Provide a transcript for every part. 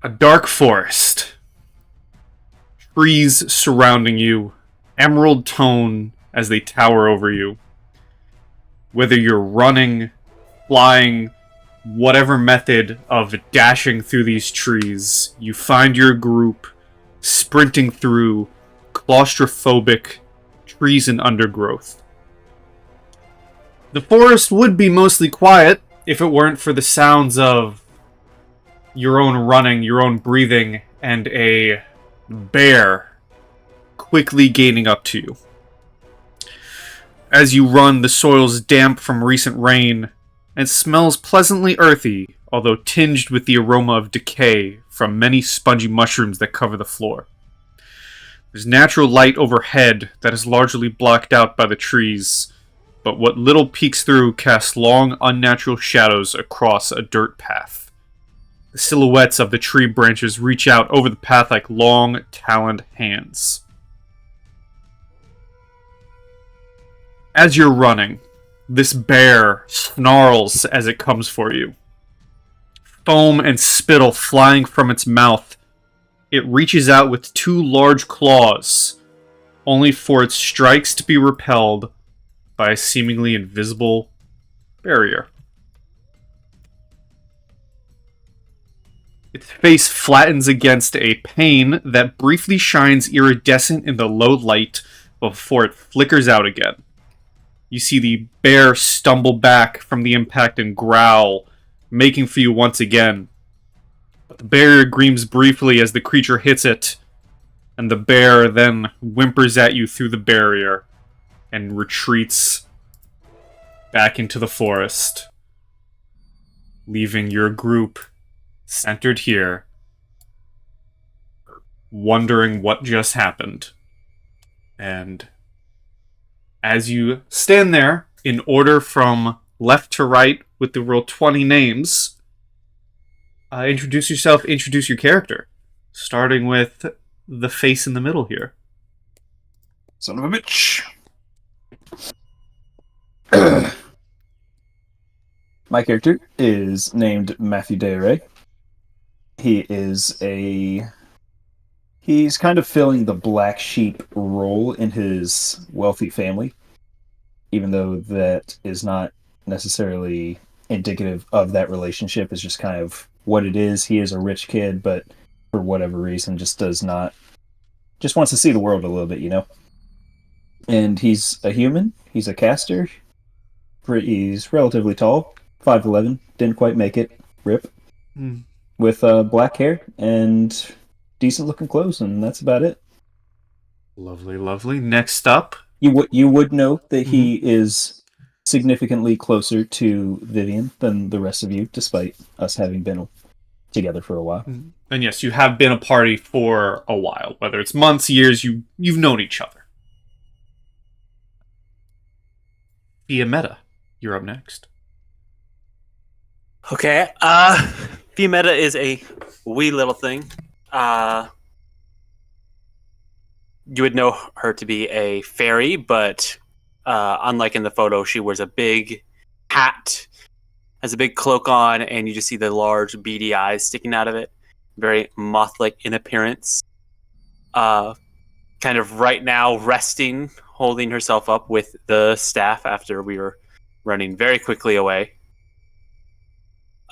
A dark forest. Trees surrounding you. Emerald tone as they tower over you. Whether you're running, flying, whatever method of dashing through these trees, you find your group sprinting through claustrophobic trees and undergrowth. The forest would be mostly quiet if it weren't for the sounds of your own running, your own breathing, and a bear quickly gaining up to you. As you run, the soil's damp from recent rain, and smells pleasantly earthy, although tinged with the aroma of decay from many spongy mushrooms that cover the floor. There's natural light overhead that is largely blocked out by the trees, but what little peeks through casts long, unnatural shadows across a dirt path. The silhouettes of the tree branches reach out over the path like long, taloned hands. As you're running, this bear snarls as it comes for you. Foam and spittle flying from its mouth, it reaches out with two large claws, only for its strikes to be repelled by a seemingly invisible barrier. Its face flattens against a pane that briefly shines iridescent in the low light before it flickers out again. You see the bear stumble back from the impact and growl, making for you once again. But the barrier gleams briefly as the creature hits it, and the bear then whimpers at you through the barrier and retreats back into the forest, leaving your group centered here, wondering what just happened. And as you stand there, in order from left to right with the roll 20 names, introduce yourself, introduce your character. Starting with the face in the middle here. Son of a bitch. My character is named Matthew Dayray. He's kind of filling the black sheep role in his wealthy family, even though that is not necessarily indicative of that relationship. It's just kind of what it is. He is a rich kid, but for whatever reason just wants to see the world a little bit, you know? And he's a human. He's a caster. He's relatively tall, 5'11", didn't quite make it. Rip. With black hair and decent looking clothes, and that's about it. Lovely, lovely. Next up, you would know that he is significantly closer to Vivian than the rest of you, despite us having been together for a while. And yes, you have been a party for a while, whether it's months, years. You've known each other. Fiametta, you're up next. Okay, Fiametta is a wee little thing. You would know her to be a fairy, but unlike in the photo, she wears a big hat, has a big cloak on, and you just see the large beady eyes sticking out of it. Very moth-like in appearance. Kind of right now resting, holding herself up with the staff after we were running very quickly away.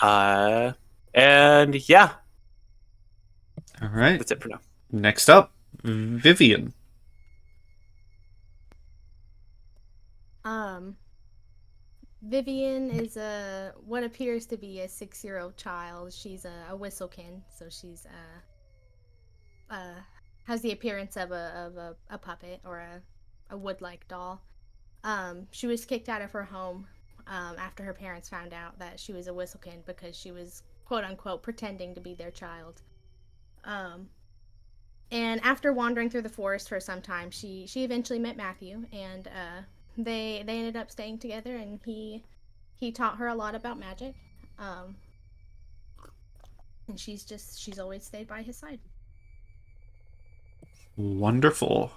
And yeah. All right. That's it for now. Next up, Vivian. Vivian is what appears to be a 6-year-old child. She's a whistlekin, so she's has the appearance of a puppet or a wood-like doll. She was kicked out of her home after her parents found out that she was a whistlekin because she was quote unquote pretending to be their child. And after wandering through the forest for some time, she eventually met Matthew, and they ended up staying together, and he taught her a lot about magic. And she's always stayed by his side. Wonderful.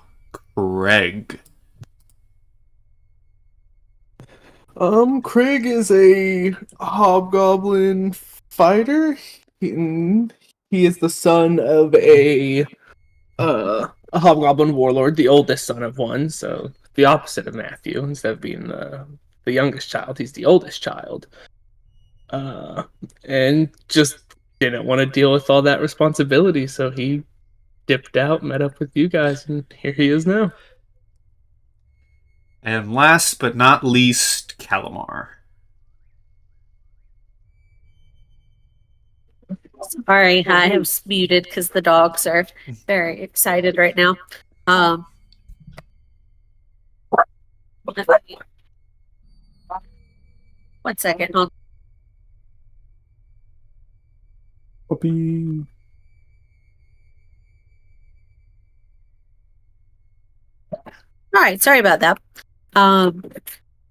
Craig. Craig is a hobgoblin fighter. He is the son of a hobgoblin warlord, the oldest son of one, so the opposite of Matthew. Instead of being the youngest child, he's the oldest child. And just didn't want to deal with all that responsibility, so he dipped out, met up with you guys, and here he is now. And last but not least, Calamar. Sorry, I am muted because the dogs are very excited right now. One second. Hold. Puppy. All right, sorry about that.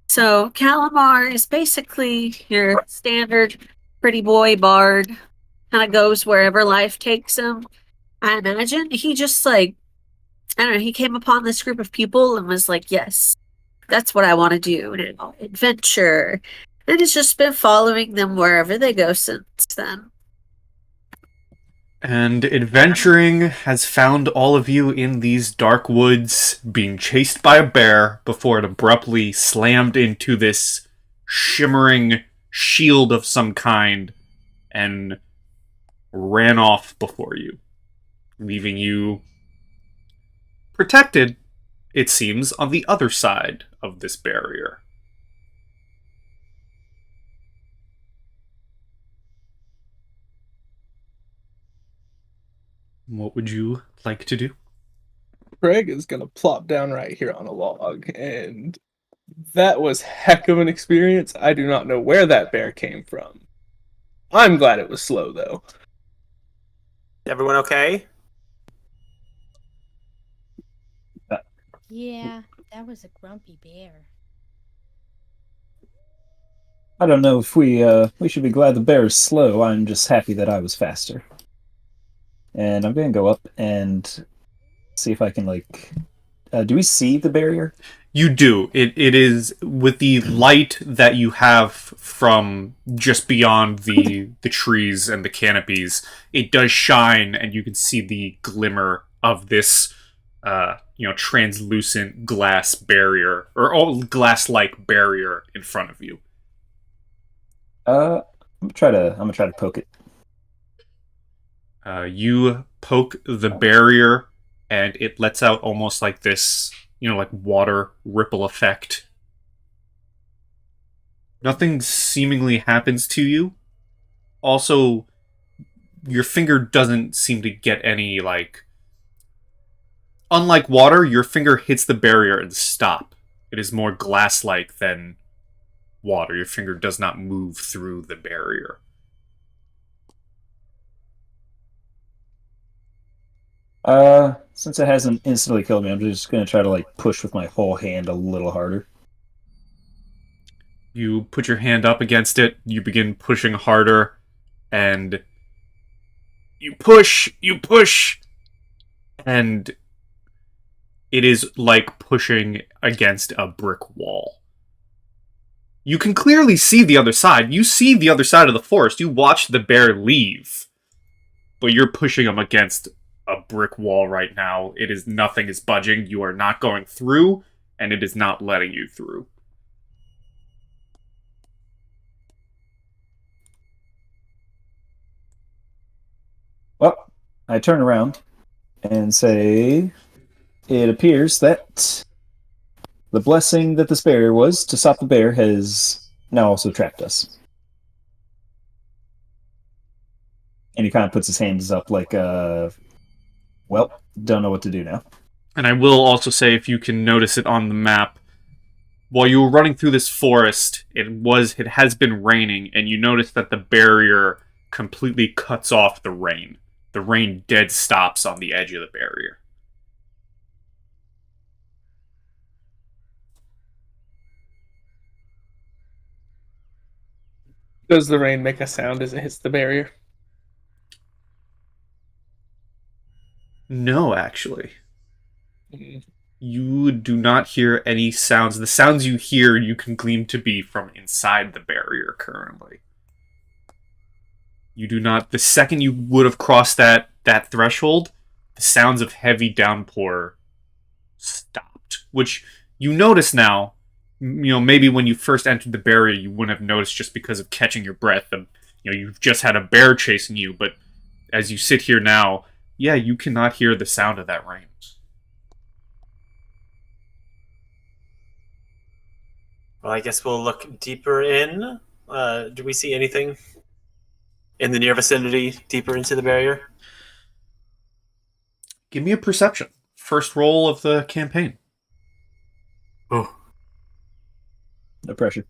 So Calamar is basically your standard pretty boy bard. Kind of goes wherever life takes him. I imagine he just I don't know. He came upon this group of people and was like, "Yes, that's what I want to do now. Adventure," and it's just been following them wherever they go since then. And adventuring has found all of you in these dark woods, being chased by a bear before it abruptly slammed into this shimmering shield of some kind and ran off before you, leaving you protected, it seems, on the other side of this barrier. What would you like to do? Craig is gonna plop down right here on a log, and that was heck of an experience. I do not know where that bear came from. I'm glad it was slow, though. Everyone okay? Yeah, that was a grumpy bear. I don't know if we should be glad the bear is slow. I'm just happy that I was faster. And I'm going to go up and see if I can, do we see the barrier? You do. It is with the light that you have from just beyond the trees and the canopies. It does shine, and you can see the glimmer of this, translucent glass barrier or glass-like barrier in front of you. I'm gonna try to poke it. You poke the barrier, and it lets out almost like this, like water ripple effect. Nothing seemingly happens to you. Also, your finger doesn't seem to get any, unlike water, your finger hits the barrier and stop. It is more glass-like than water. Your finger does not move through the barrier. Since it hasn't instantly killed me, I'm just going to try to, push with my whole hand a little harder. You put your hand up against it, you begin pushing harder, and you push, and it is like pushing against a brick wall. You can clearly see the other side. You see the other side of the forest. You watch the bear leave, but you're pushing him against a brick wall right now. Nothing is budging. You are not going through, and it is not letting you through. Well, I turn around and say, it appears that the blessing that this barrier was to stop the bear has now also trapped us. And he kind of puts his hands up don't know what to do now. And I will also say, if you can notice it on the map, while you were running through this forest, it has been raining, and you notice that the barrier completely cuts off the rain. The rain dead stops on the edge of the barrier. Does the rain make a sound as it hits the barrier? No, actually. Mm. You do not hear any sounds. The sounds you hear, you can glean to be from inside the barrier currently. You do not... The second you would have crossed that threshold, the sounds of heavy downpour stopped. Which you notice now, maybe when you first entered the barrier, you wouldn't have noticed just because of catching your breath. And, you've just had a bear chasing you, but as you sit here now, yeah, you cannot hear the sound of that rain. Well, I guess we'll look deeper in. Do we see anything in the near vicinity deeper into the barrier? Give me a perception. First roll of the campaign. Oh. No pressure.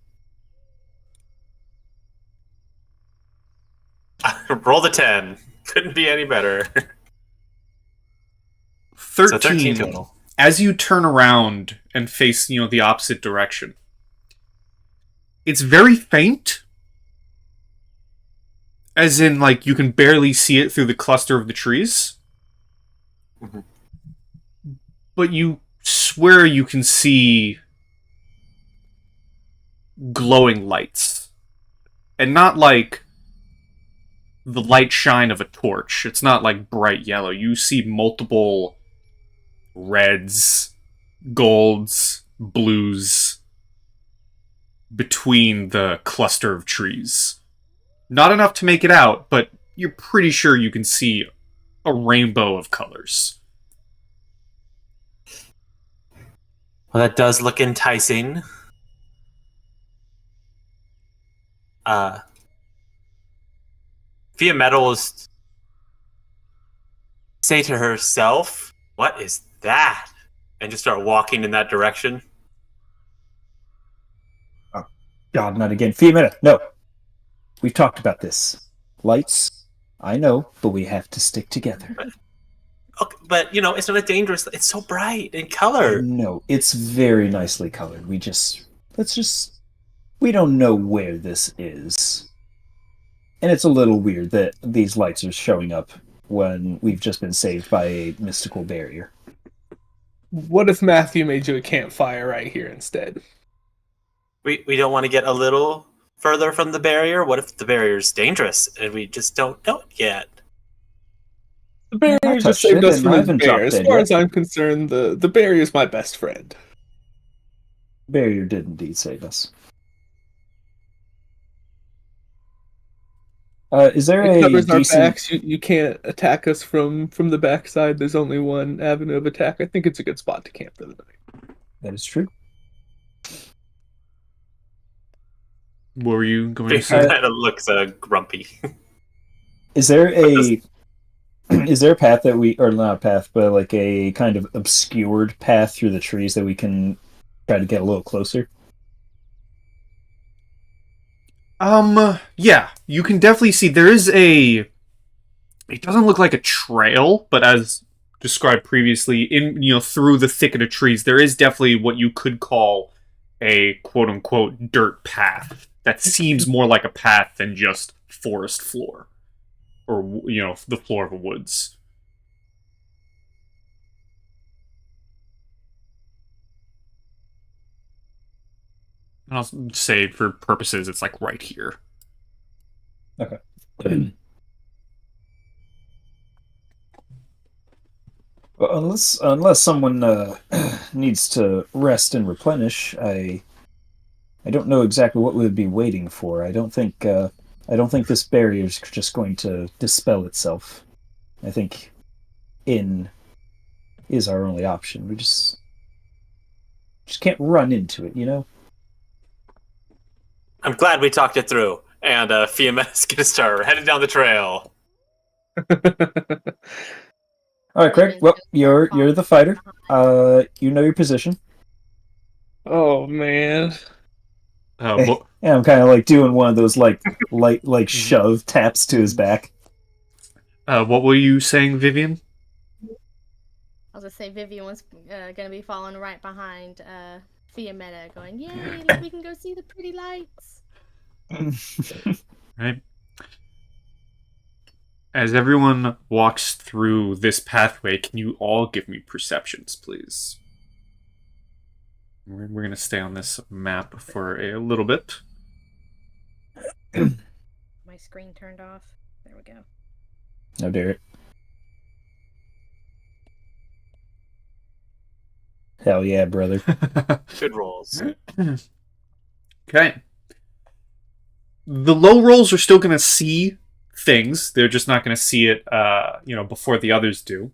Roll the 10. Couldn't be any better. 13. So 13 total. As you turn around and face, the opposite direction, it's very faint. As in, you can barely see it through the cluster of the trees. Mm-hmm. But you swear you can see glowing lights. And not like the light shine of a torch. It's not like bright yellow. You see multiple reds, golds, blues between the cluster of trees. Not enough to make it out, but you're pretty sure you can see a rainbow of colors. Well, that does look enticing. Fia Metals say to herself, "What is that?" and just start walking in that direction. God, not again. Fiametta, no. We've talked about this. Lights, I know, but we have to stick together. Okay, but, it's not a dangerous... It's so bright in color. No, it's very nicely colored. We don't know where this is. And it's a little weird that these lights are showing up when we've just been saved by a mystical barrier. What if Matthew made you a campfire right here instead? We don't want to get a little further from the barrier. What if the barrier's dangerous and we just don't know it yet? The barrier just saved us from a bear. As far as I'm concerned, the barrier is my best friend. Barrier did indeed save us. Is there it a covers decent... our backs. You can't attack us from the backside. There's only one avenue of attack. I think it's a good spot to camp for the night. That is true. What were you going to say? It kind of looks grumpy. Is there a path that or not a path, but like a kind of obscured path through the trees that we can try to get a little closer? Yeah, you can definitely see there is it doesn't look like a trail, but as described previously, through the thicket of trees, there is definitely what you could call a quote-unquote dirt path that seems more like a path than just forest floor. Or, the floor of a woods. And I'll say, for purposes, it's right here. Okay. Well, unless someone needs to rest and replenish, I don't know exactly what we would be waiting for. I don't think this barrier is just going to dispel itself. I think in is our only option. We just can't run into it, I'm glad we talked it through. And Fiamet's going to start heading down the trail. All right, Craig. Well, you're the fighter. You know your position. Oh man. And And I'm kind of like doing one of those like light like shove taps to his back. What were you saying, Vivian? I was gonna say Vivian was gonna be following right behind Fiametta, going, "Yay! Like we can go see the pretty lights." Right. As everyone walks through this pathway, can you all give me perceptions, please? We're going to stay on this map for a little bit. My screen turned off. There we go. No, Derek. Hell yeah, brother. Good rolls. Okay. The low rolls are still going to see things. They're just not going to see it, before the others do.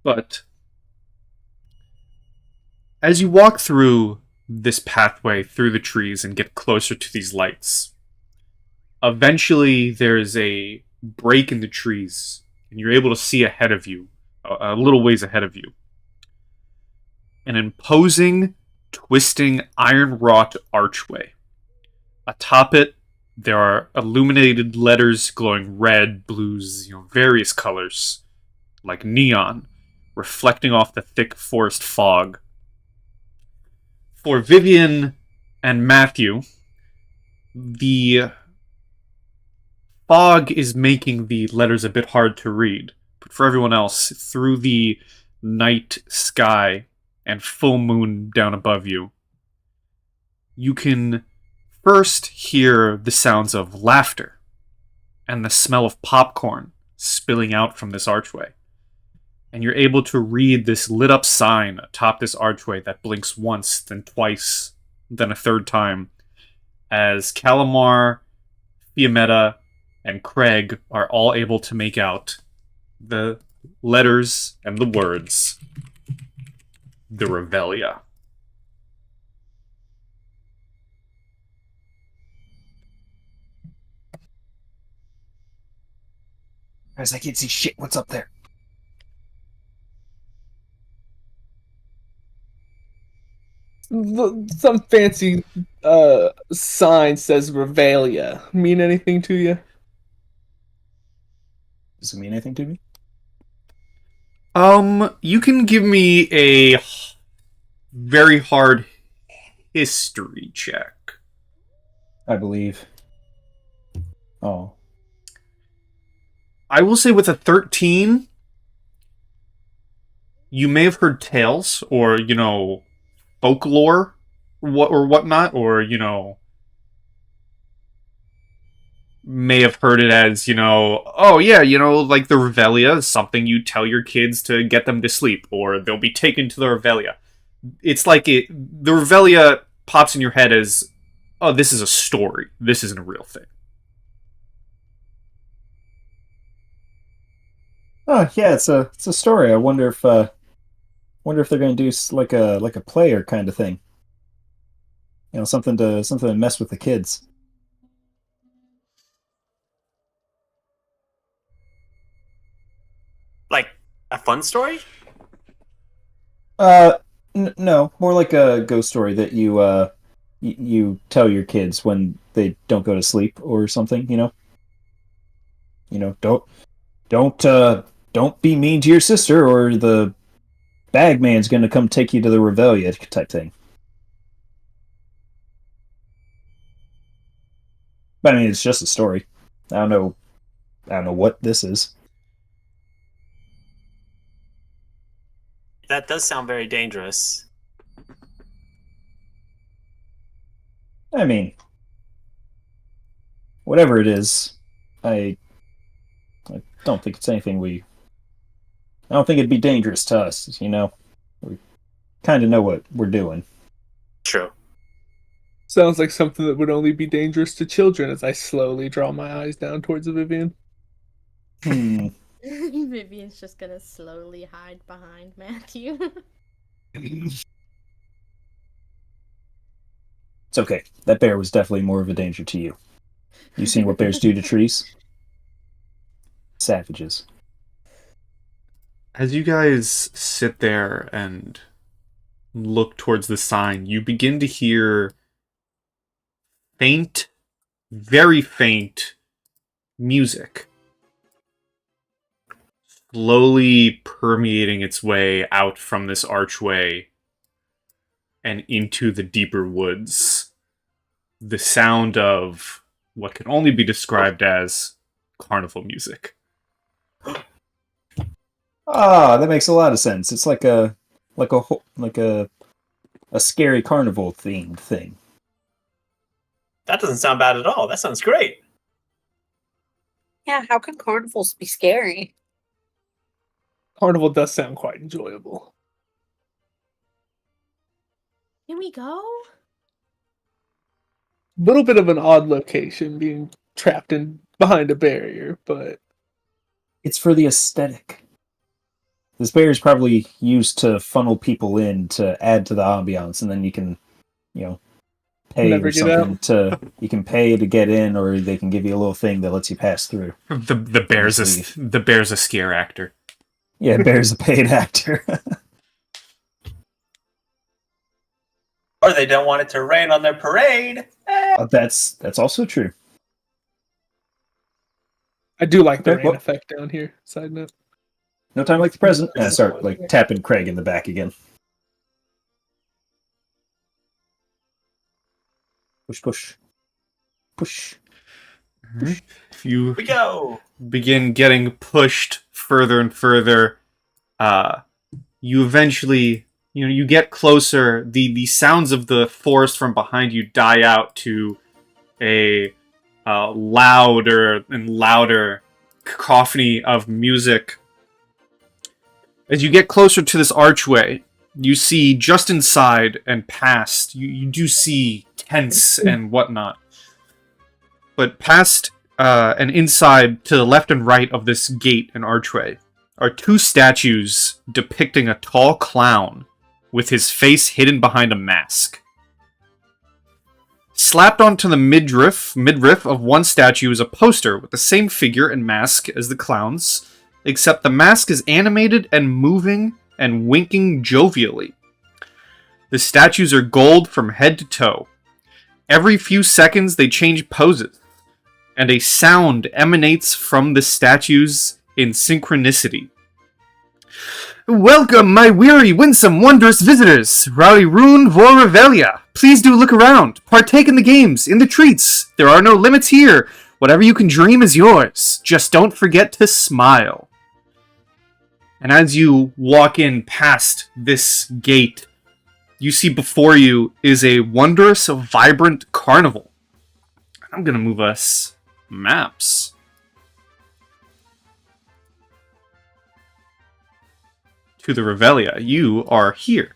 But as you walk through this pathway through the trees and get closer to these lights, eventually there's a break in the trees, and you're able to see ahead of you, a little ways ahead of you, an imposing, twisting, iron-wrought archway. Atop it, there are illuminated letters glowing red, blues, various colors, like neon, reflecting off the thick forest fog. For Vivian and Matthew, the fog is making the letters a bit hard to read, but for everyone else, through the night sky and full moon down above you, you can first hear the sounds of laughter and the smell of popcorn spilling out from this archway. And you're able to read this lit up sign atop this archway that blinks once, then twice, then a third time, as Calamar, Fiametta, and Craig are all able to make out the letters and the words, the Revelia. Guys, I can't see shit. What's up there? Some fancy sign says Revelia. Mean anything to you? Does it mean anything to me? You can give me a very hard history check. I believe. Oh. I will say with a 13, you may have heard tales or, folklore or whatnot, or, may have heard it as, oh yeah, like the Revelia is something you tell your kids to get them to sleep, or they'll be taken to the Revelia. It's like the Revelia pops in your head as, oh, this is a story. This isn't a real thing. Oh yeah, it's a story. I wonder if they're going to do like a player kind of thing. Something to mess with the kids. Like a fun story? No, more like a ghost story that you tell your kids when they don't go to sleep or something. Don't be mean to your sister, or the bagman's gonna come take you to the Revelia type thing. But I mean, it's just a story. I don't know what this is. That does sound very dangerous. I mean, whatever it is, I don't think it's anything I don't think it'd be dangerous to us, We kind of know what we're doing. True. Sounds like something that would only be dangerous to children as I slowly draw my eyes down towards Vivian. Vivian's just gonna slowly hide behind Matthew. It's okay. That bear was definitely more of a danger to you. You seen what bears do to trees? Savages. As you guys sit there and look towards the sign, you begin to hear faint, very faint music slowly permeating its way out from this archway and into the deeper woods. The sound of what can only be described as carnival music. Ah, that makes a lot of sense. It's like a scary carnival themed thing. That doesn't sound bad at all. That sounds great. Yeah, how can carnivals be scary? Carnival does sound quite enjoyable. Can we go? Little bit of an odd location, being trapped in behind a barrier, but It's for the aesthetic. This barrier is probably used to funnel people in to add to the ambiance, and then you can, pay Never or get something to. You can pay to get in, or they can give you a little thing that lets you pass through. The bear's a scare actor. Yeah, Bear's a paid actor. Or they don't want it to rain on their parade. That's also true. I do like the Okay, rain well- effect down here. Side note. No time like the present. And I start tapping Craig in the back again. Push. If you We go. begin getting pushed further and further, you eventually, you get closer. The sounds of the forest from behind you die out to a louder and louder cacophony of music. As you get closer to this archway, you see just inside and past, you do see tents and whatnot. But past and inside, to the left and right of this gate and archway, are two statues depicting a tall clown with his face hidden behind a mask. Slapped onto the midriff of one statue is a poster with the same figure and mask as the clown's, except the mask is animated and moving and winking jovially. The statues are gold from head to toe. Every few seconds they change poses, and a sound emanates from the statues in synchronicity. Welcome, my weary, winsome, wondrous visitors! Rowdy Rune vor Revelia! Please do look around. Partake in the games, in the treats. There are no limits here. Whatever you can dream is yours. Just don't forget to smile. And as you walk in past this gate, you see before you is a wondrous, vibrant carnival. I'm gonna move us maps. To the Revelia. You are here.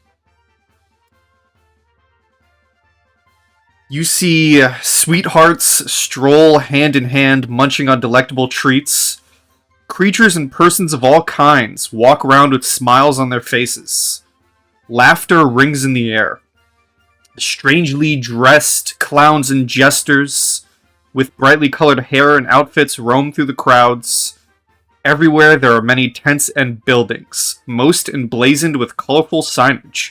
You see sweethearts stroll hand in hand, munching on delectable treats. Creatures and persons of all kinds walk around with smiles on their faces. Laughter rings in the air. Strangely dressed clowns and jesters with brightly colored hair and outfits roam through the crowds. Everywhere there are many tents and buildings, most emblazoned with colorful signage.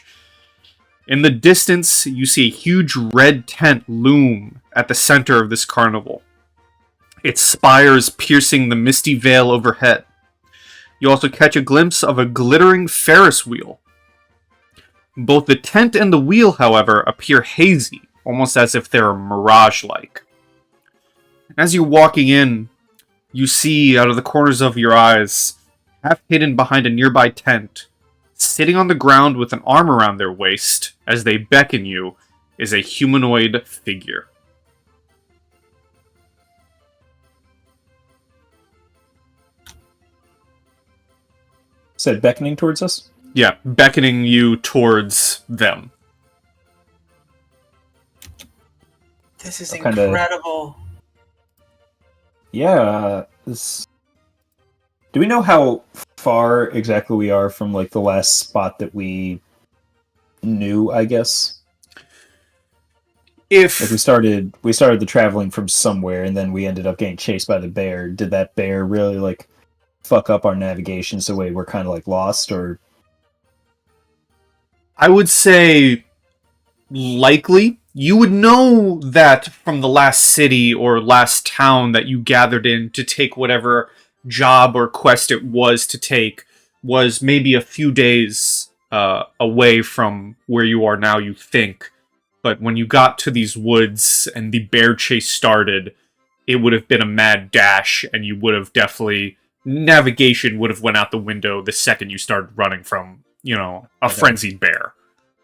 In the distance, you see a huge red tent loom at the center of this carnival, its spires piercing the misty veil overhead. You also catch a glimpse of a glittering Ferris wheel. Both the tent and the wheel, however, appear hazy, almost as if they're mirage-like. As you're walking in, you see out of the corners of your eyes, half hidden behind a nearby tent, sitting on the ground with an arm around their waist as they beckon you, is a humanoid figure. Said beckoning towards us? Yeah, beckoning you towards them. This is Kinda- incredible. Yeah. Do we know how far exactly we are from the last spot that we knew, I guess? If we started the traveling from somewhere and then we ended up getting chased by the bear. Did that bear really fuck up our navigation so we're kind of lost, or I would say likely, You would know that from the last city or last town that you gathered in to take whatever job or quest it was to take was maybe a few days away from where you are now, you think. But when you got to these woods and the bear chase started, it would have been a mad dash, and you would have definitely... Navigation would have went out the window the second you started running from, a frenzied bear.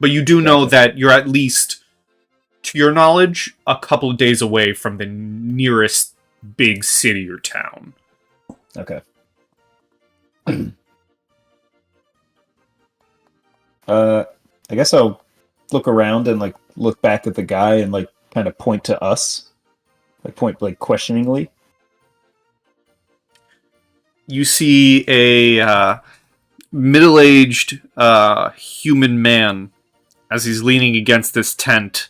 But you do know that you're at least, to your knowledge, a couple of days away from the nearest big city or town. Okay. I guess I'll look around and look back at the guy and kind of point to us, point questioningly. You see a middle-aged human man as he's leaning against this tent.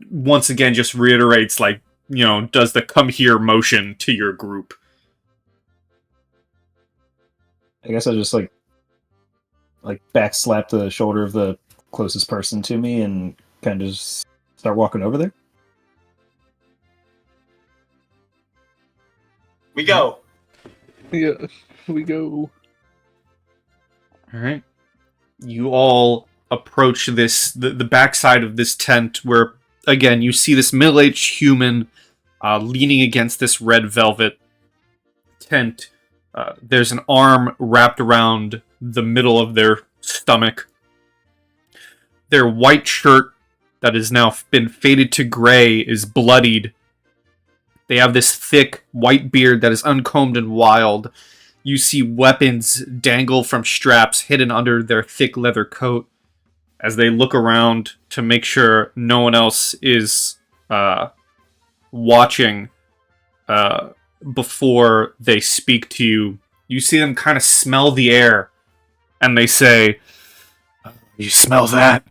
Once again, just reiterates does the come here motion to your group. I guess I'll just back slap the shoulder of the closest person to me and kind of just start walking over there. We go. Yeah, we go. Alright. You all approach the backside of this tent where, again, you see this middle-aged human leaning against this red velvet tent. There's an arm wrapped around the middle of their stomach. Their white shirt that has now been faded to gray is bloodied. They have this thick white beard that is uncombed and wild. You see weapons dangle from straps hidden under their thick leather coat as they look around to make sure no one else is watching before they speak to you. You see them kind of smell the air, and they say, "You smell that?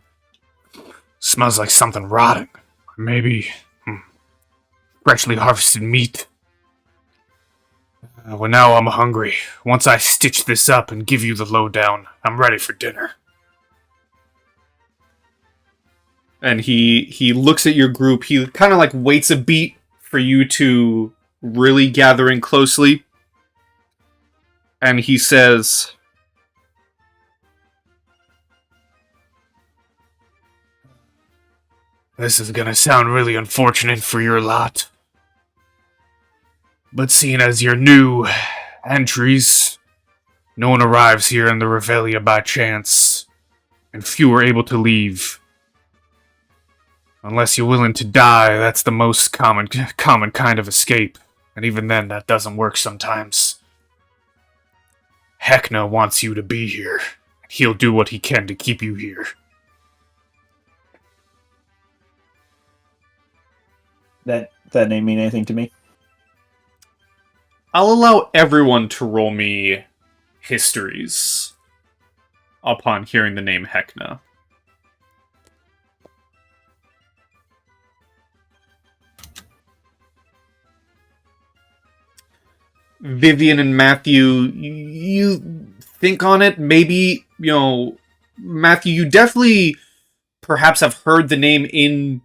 Smells like something rotting. Maybe freshly harvested meat. Well, now I'm hungry. Once I stitch this up and give you the lowdown, I'm ready for dinner." And he looks at your group. He kind of waits a beat for you to really gather in closely. And he says, "This is gonna sound really unfortunate for your lot. But seeing as you're new entries, no one arrives here in the Revelia by chance, and few are able to leave. Unless you're willing to die, that's the most common kind of escape, and even then that doesn't work sometimes. Heckna wants you to be here. He'll do what he can to keep you here." That name mean anything to me? I'll allow everyone to roll me histories upon hearing the name Heckna. Vivian and Matthew, you think on it, maybe, Matthew, you definitely perhaps have heard the name in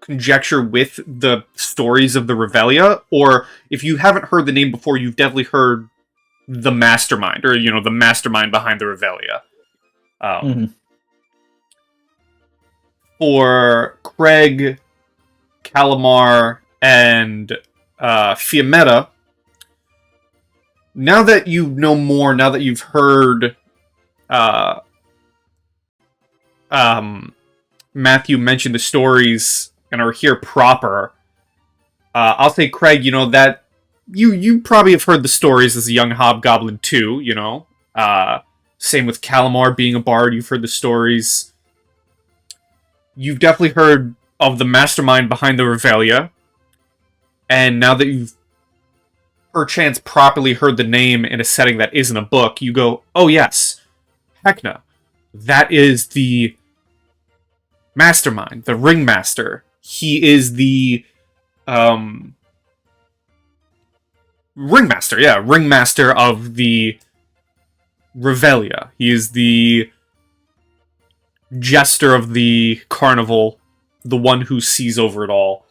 conjecture with the stories of the Revelia, or if you haven't heard the name before, you've definitely heard the mastermind, or, the mastermind behind the Revelia. For Craig, Calamar, and Fiametta, now that you know more, now that you've heard Matthew mention the stories and are here proper, I'll say, Craig, that you probably have heard the stories as a young hobgoblin too, same with Calamar being a bard, you've heard the stories. You've definitely heard of the mastermind behind the Revelia, and now that you've perchance properly heard the name in a setting that isn't a book, you go, "Oh yes, Heckna. That is the mastermind, the ringmaster. He is the ringmaster of the Revelia. He is the jester of the carnival, the one who sees over it all.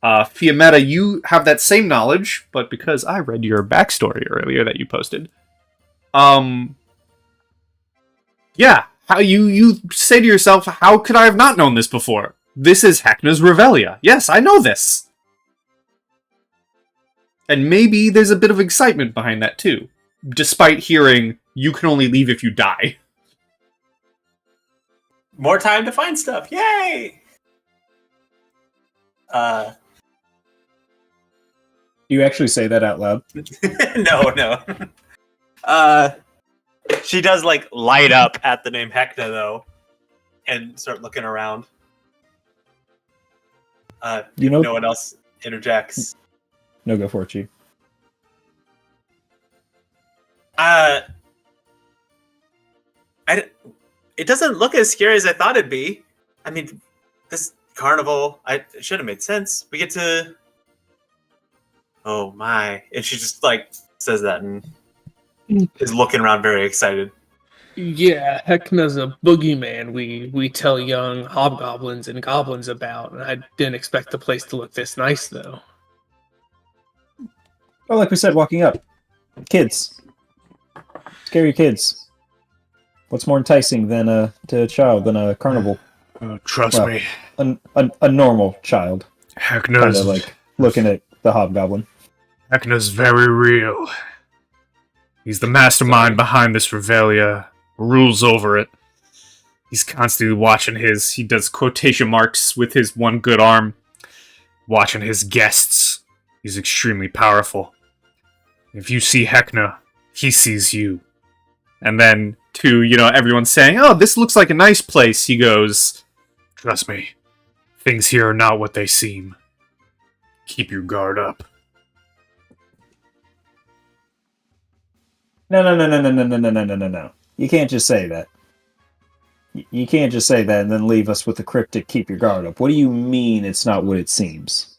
Fiametta, you have that same knowledge, but because I read your backstory earlier that you posted, yeah, how you say to yourself, how could I have not known this before? This is Heckna's Revelia. Yes, I know this. And maybe there's a bit of excitement behind that too, despite hearing you can only leave if you die. More time to find stuff. Yay! Do you actually say that out loud? No. She does like light up at the name Heckna though, and start looking around. No one else interjects. No, go for it, Chief. It doesn't look as scary as I thought it'd be. I mean, this carnival, it should have made sense. We get to... Oh my. And she just, like, says that and is looking around very excited. Yeah, Heckna's a boogeyman we tell young hobgoblins and goblins about, and I didn't expect the place to look this nice, though. Oh, like we said, walking up. Kids. Scary kids. What's more enticing than to a child than a carnival? Trust me. A normal child. Heckna's... Kind of like looking at the hobgoblin. Heckna's very real. He's the mastermind behind this Revelia. Rules over it. He's constantly watching he does quotation marks with his one good arm. Watching his guests. He's extremely powerful. If you see Heckna, he sees you. And then, to, everyone saying, oh, this looks like a nice place, he goes, trust me, things here are not what they seem. Keep your guard up. No. You can't just say that. You can't just say that and then leave us with the cryptic keep your guard up. What do you mean it's not what it seems?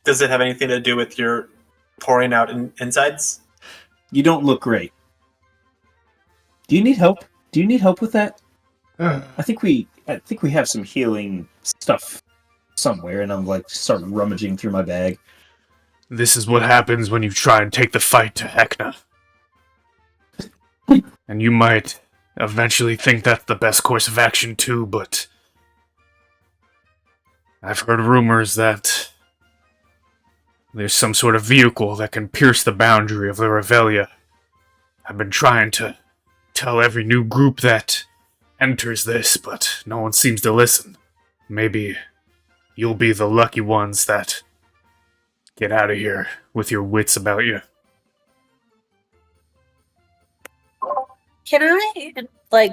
Does it have anything to do with your pouring out insides? You don't look great. Do you need help? Do you need help with that? I think we have some healing stuff somewhere, and I'm like start rummaging through my bag. This is what happens when you try and take the fight to Heckna. And you might eventually think that's the best course of action too, but I've heard rumors that there's some sort of vehicle that can pierce the boundary of the Revelia. I've been trying to tell every new group that enters this, but no one seems to listen. Maybe you'll be the lucky ones that get out of here with your wits about you. Can I,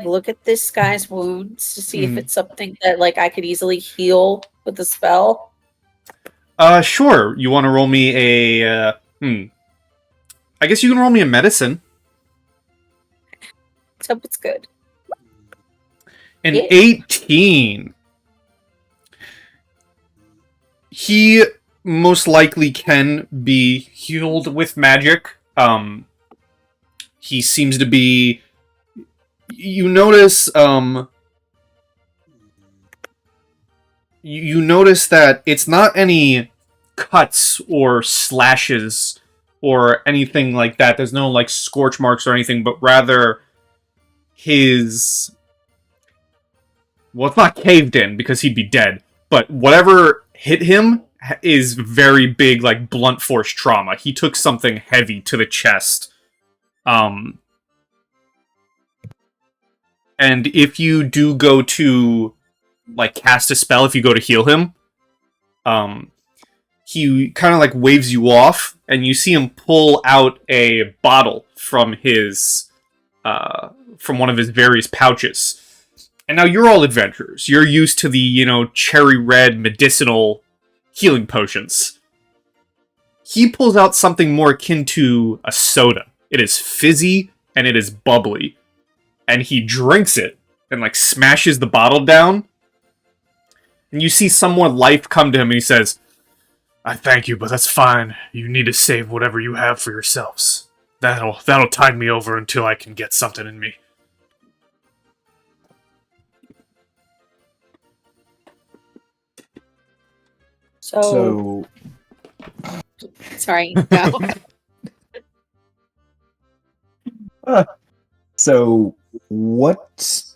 look at this guy's wounds to see if it's something that, I could easily heal with a spell? Sure. You want to roll me a, I guess you can roll me a medicine. Let's hope it's good. An 18. He most likely can be healed with magic. He seems to be... You notice, you notice that it's not any cuts or slashes or anything like that. There's no, scorch marks or anything, but rather his... Well, it's not caved in, because he'd be dead, but whatever hit him is very big, blunt force trauma. He took something heavy to the chest. And if you do go to, cast a spell, if you go to heal him, he kind of, waves you off, and you see him pull out a bottle from his, from one of his various pouches. And now you're all adventurers. You're used to the, cherry red medicinal healing potions. He pulls out something more akin to a soda. It is fizzy, and it is bubbly. And he drinks it, and, smashes the bottle down. And you see some more life come to him, and he says, I thank you, but that's fine. You need to save whatever you have for yourselves. That'll tide me over until I can get something in me. So, sorry. Go. So, what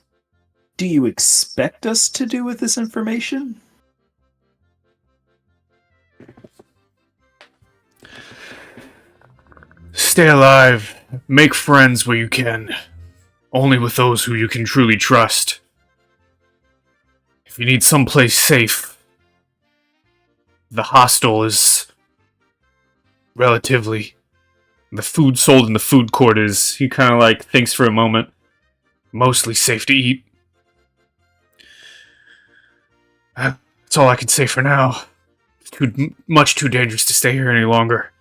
do you expect us to do with this information? Stay alive. Make friends where you can. Only with those who you can truly trust. If you need someplace safe, the hostel is relatively... The food sold in the food court is, he kind of like thinks for a moment, mostly safe to eat. That's all I can say for now. It's much too dangerous to stay here any longer.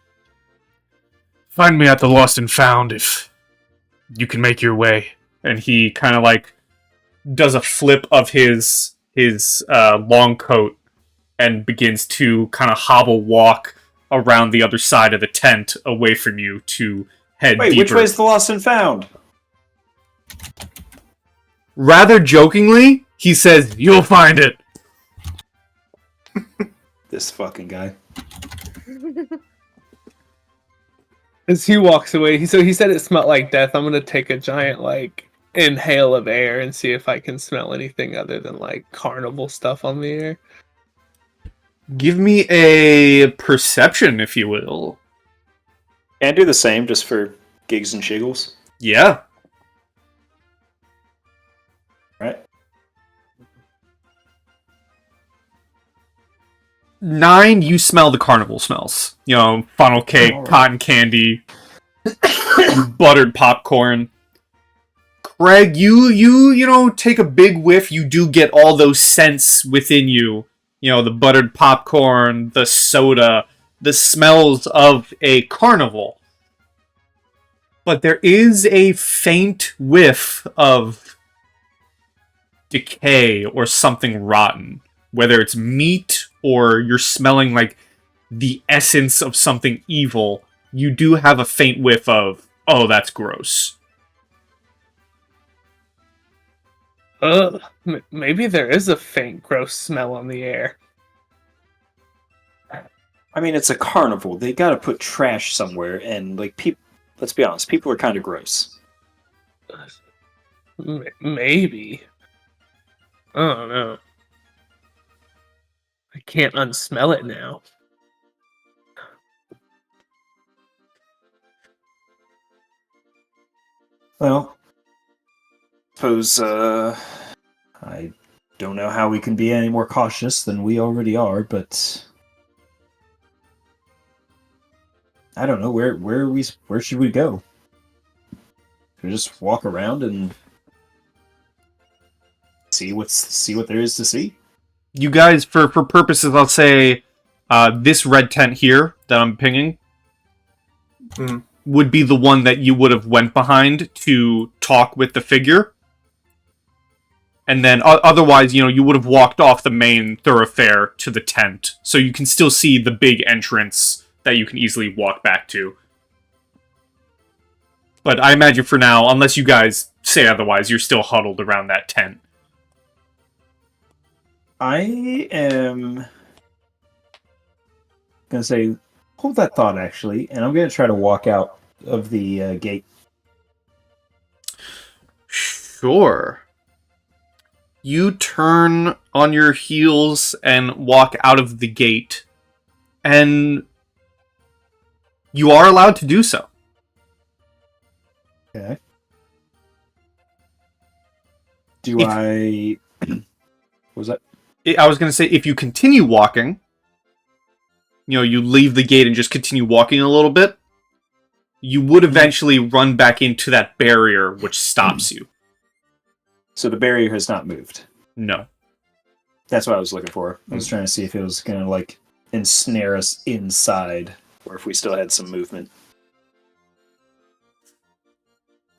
Find me at the Lost and Found if you can make your way. And he kind of like does a flip of his long coat and begins to kind of hobble walk around the other side of the tent away from you to head Wait, deeper. which way's the Lost and Found? Rather jokingly, he says, "You'll find it." This fucking guy. As he walks away, he said it smelled like death. I'm gonna take a giant inhale of air and see if I can smell anything other than carnival stuff on the air. Give me a perception, if you will. And do the same just for gigs and shiggles. Yeah. Right. 9, you smell the carnival smells. You know, funnel cake, Alright. cotton candy, buttered popcorn. Craig, you know, take a big whiff. You do get all those scents within you. You know, the buttered popcorn, the soda, the smells of a carnival. But there is a faint whiff of decay or something rotten. Whether it's meat or you're smelling like the essence of something evil, you do have a faint whiff of, oh, that's gross. Maybe there is a faint, gross smell on the air. I mean, it's a carnival. They gotta put trash somewhere, and let's be honest, people are kind of gross. Maybe. I don't know. I can't unsmell it now. Well, suppose I don't know how we can be any more cautious than we already are, but I don't know where should we go? Should we just walk around and see what there is to see? You guys, for purposes, I'll say this red tent here that I'm pinging would be the one that you would have went behind to talk with the figure. And then otherwise, you know, you would have walked off the main thoroughfare to the tent. So you can still see the big entrance that you can easily walk back to. But I imagine for now, unless you guys say otherwise, you're still huddled around that tent. I am gonna say, hold that thought actually, and I'm gonna try to walk out of the gate. Sure. You turn on your heels and walk out of the gate. And you are allowed to do so. Okay. What was that? I was going to say, if you continue walking, you know, you leave the gate and just continue walking a little bit, you would eventually run back into that barrier, which stops you. So the barrier has not moved. No. That's what I was looking for. I was trying to see if it was going to ensnare us inside, or if we still had some movement.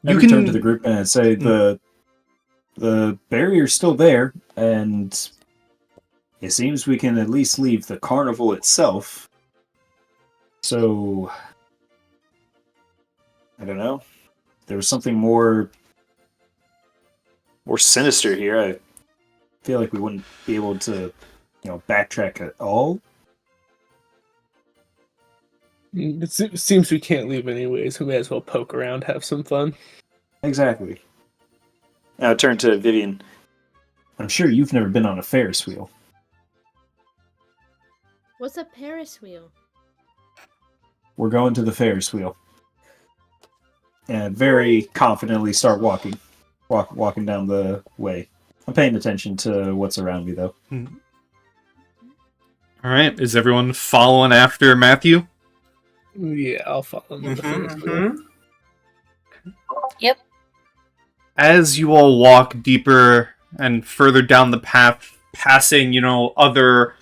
I return to the group and I'd say the barrier's still there, and it seems we can at least leave the carnival itself. So I don't know. There was something more sinister here. I feel like we wouldn't be able to, backtrack at all. It seems we can't leave anyways. We may as well poke around, have some fun. Exactly. Now turn to Vivian. I'm sure you've never been on a Ferris wheel. What's a Paris wheel? We're going to the Ferris wheel. And very confidently start walking down the way. I'm paying attention to what's around me, though. All right, is everyone following after Matthew? Yeah, I'll follow him. Mm-hmm. Yep. As you all walk deeper and further down the path, passing, other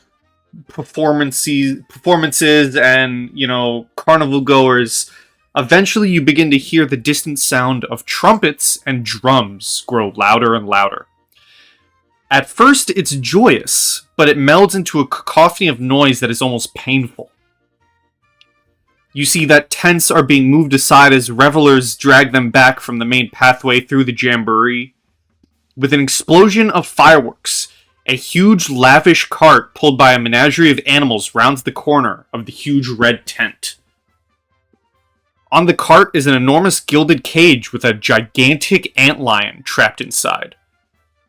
performances and, carnival goers, eventually you begin to hear the distant sound of trumpets and drums grow louder and louder. At first, it's joyous, but it melds into a cacophony of noise that is almost painful. You see that tents are being moved aside as revelers drag them back from the main pathway through the jamboree. With an explosion of fireworks, a huge, lavish cart pulled by a menagerie of animals rounds the corner of the huge red tent. On the cart is an enormous gilded cage with a gigantic antlion trapped inside.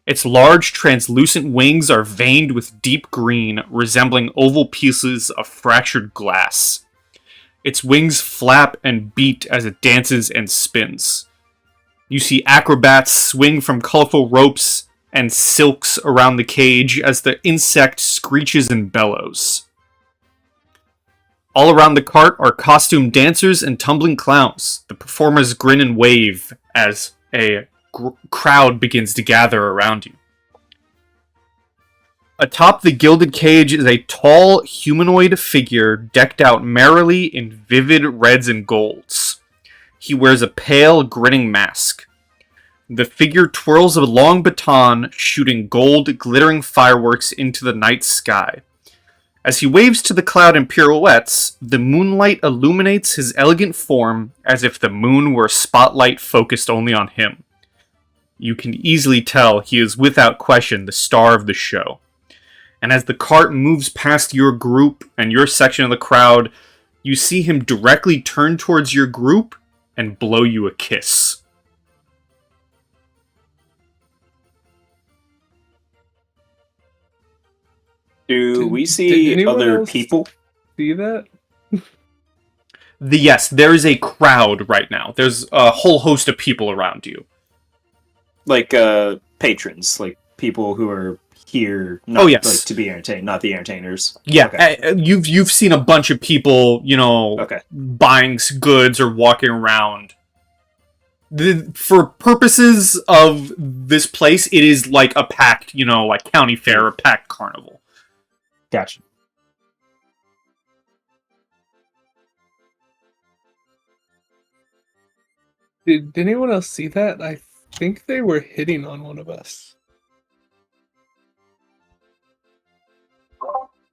Its large, translucent wings are veined with deep green, resembling oval pieces of fractured glass. Its wings flap and beat as it dances and spins. You see acrobats swing from colorful ropes and silks around the cage as the insect screeches and bellows. All around the cart are costumed dancers and tumbling clowns. The performers grin and wave as a crowd begins to gather around you. Atop the gilded cage is a tall, humanoid figure decked out merrily in vivid reds and golds. He wears a pale, grinning mask. The figure twirls a long baton, shooting gold, glittering fireworks into the night sky. As he waves to the cloud in pirouettes, the moonlight illuminates his elegant form as if the moon were a spotlight focused only on him. You can easily tell he is without question the star of the show. And as the cart moves past your group and your section of the crowd, you see him directly turn towards your group and blow you a kiss. Do we see other people? See that? Yes, there is a crowd right now. There's a whole host of people around you. Like patrons, like people who are here like to be entertained, not the entertainers. Yeah, okay. You've seen a bunch of people, buying goods or walking around. For purposes of this place, it is like a packed, like county fair, a packed carnival. Gotcha. Did anyone else see that? I think they were hitting on one of us.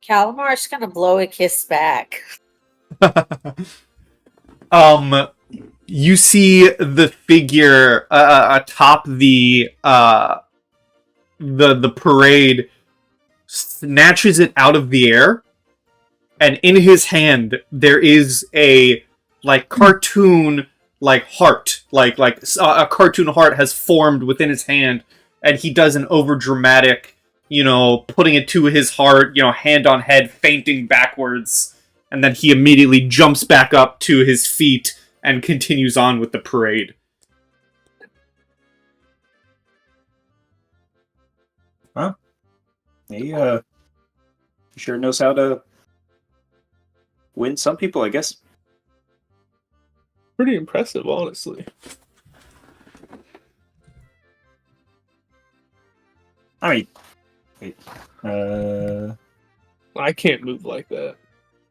Calamar's gonna blow a kiss back. You see the figure atop the parade snatches it out of the air, and in his hand there is a cartoon heart, like a cartoon heart has formed within his hand, and he does an overdramatic, putting it to his heart, hand on head, fainting backwards, and then he immediately jumps back up to his feet and continues on with the parade. Huh? He sure knows how to win some people, I guess. Pretty impressive, honestly. I mean, wait, I can't move like that.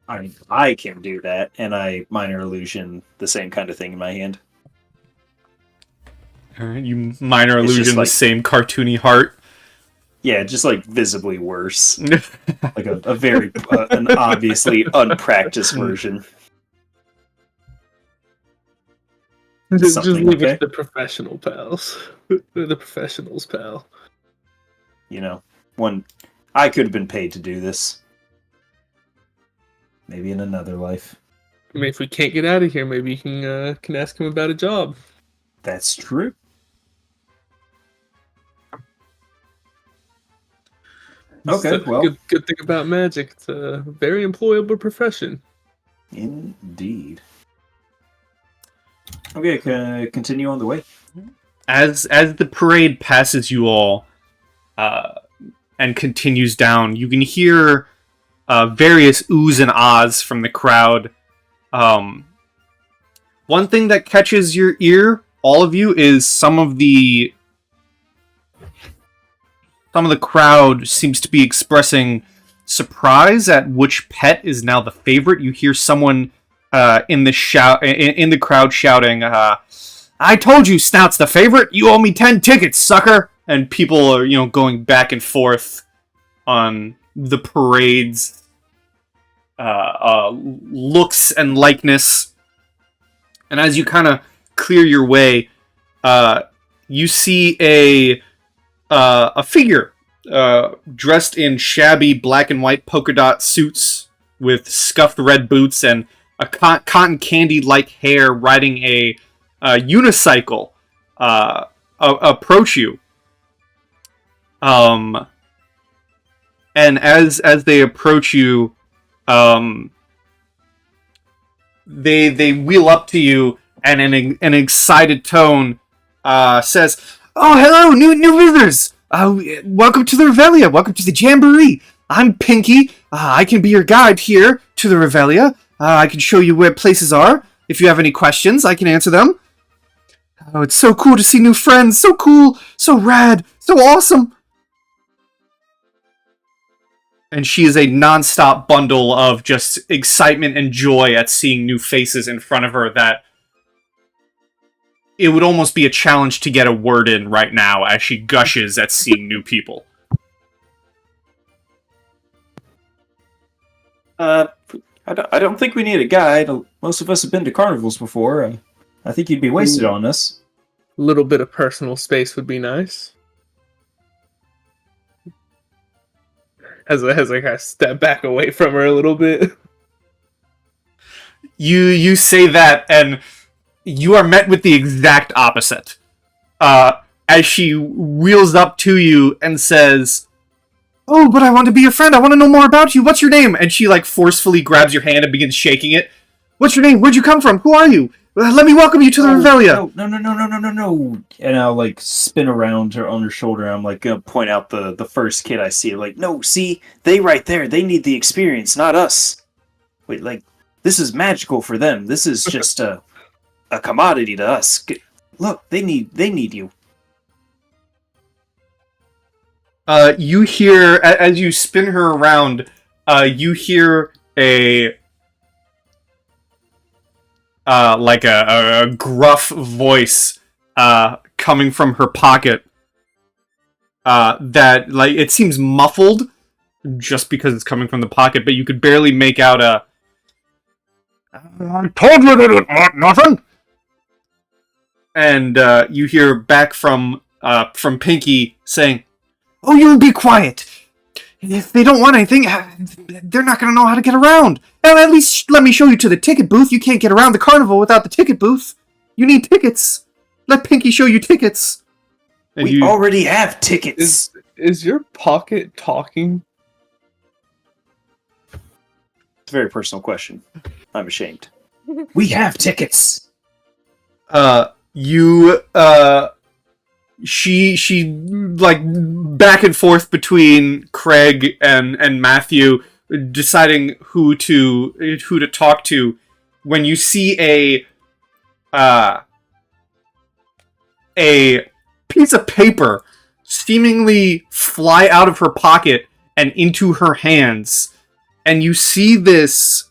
I mean, I can do that, and I minor illusion the same kind of thing in my hand. Alright, you minor illusion the same cartoony heart. Yeah, just visibly worse. Like a very, an obviously unpracticed version. Just something, leave it okay? to the professional pals. The professionals, pal. You know, I could have been paid to do this. Maybe in another life. I mean, if we can't get out of here, maybe you can ask him about a job. That's true. Okay, well, good thing about magic. It's a very employable profession. indeed. Okay, continue on the way. As the parade passes you all and continues down, you can hear various oohs and ahs from the crowd. One thing that catches your ear, all of you, is some of the crowd seems to be expressing surprise at which pet is now the favorite. You hear someone in the crowd shouting, "I told you Snout's the favorite. You owe me 10 tickets, sucker!" And people are, going back and forth on the parade's looks and likeness. And as you kind of clear your way, you see a figure dressed in shabby black and white polka dot suits with scuffed red boots and a cotton candy-like hair, riding a unicycle approach you. And as they approach you, they wheel up to you and in an excited tone says, "Oh, hello, new visitors! Welcome to the Revelia. Welcome to the Jamboree. I'm Pinky. I can be your guide here to the Revelia. I can show you where places are. If you have any questions, I can answer them. Oh, it's so cool to see new friends. So cool. So rad. So awesome." And she is a non-stop bundle of just excitement and joy at seeing new faces in front of her that it would almost be a challenge to get a word in right now as she gushes at seeing new people. I don't think we need a guide. Most of us have been to carnivals before. I think you'd be wasted on us. A little bit of personal space would be nice. As I kind of step back away from her a little bit. You say that, and you are met with the exact opposite. As she wheels up to you and says, "Oh, but I want to be your friend. I want to know more about you. What's your name?" And she forcefully grabs your hand and begins shaking it. "What's your name? Where'd you come from? Who are you? Let me welcome you to the Revelia." No. And I'll spin around her on her shoulder. I'm gonna point out the first kid I see. No, see, they right there. They need the experience, not us. Wait, this is magical for them. This is just a commodity to us. Look, they need you. You hear, as you spin her around, you hear a gruff voice coming from her pocket that it seems muffled just because it's coming from the pocket, but you could barely make out "I told you they didn't want nothing." And you hear back from Pinky saying, "Oh, you be quiet. If they don't want anything, they're not going to know how to get around. And at least let me show you to the ticket booth. You can't get around the carnival without the ticket booth. You need tickets. Let Pinky show you tickets." And we already have tickets. Is your pocket talking? It's a very personal question. I'm ashamed. We have tickets. She back and forth between Craig and Matthew, deciding who to talk to, when you see a piece of paper seemingly fly out of her pocket and into her hands, and you see this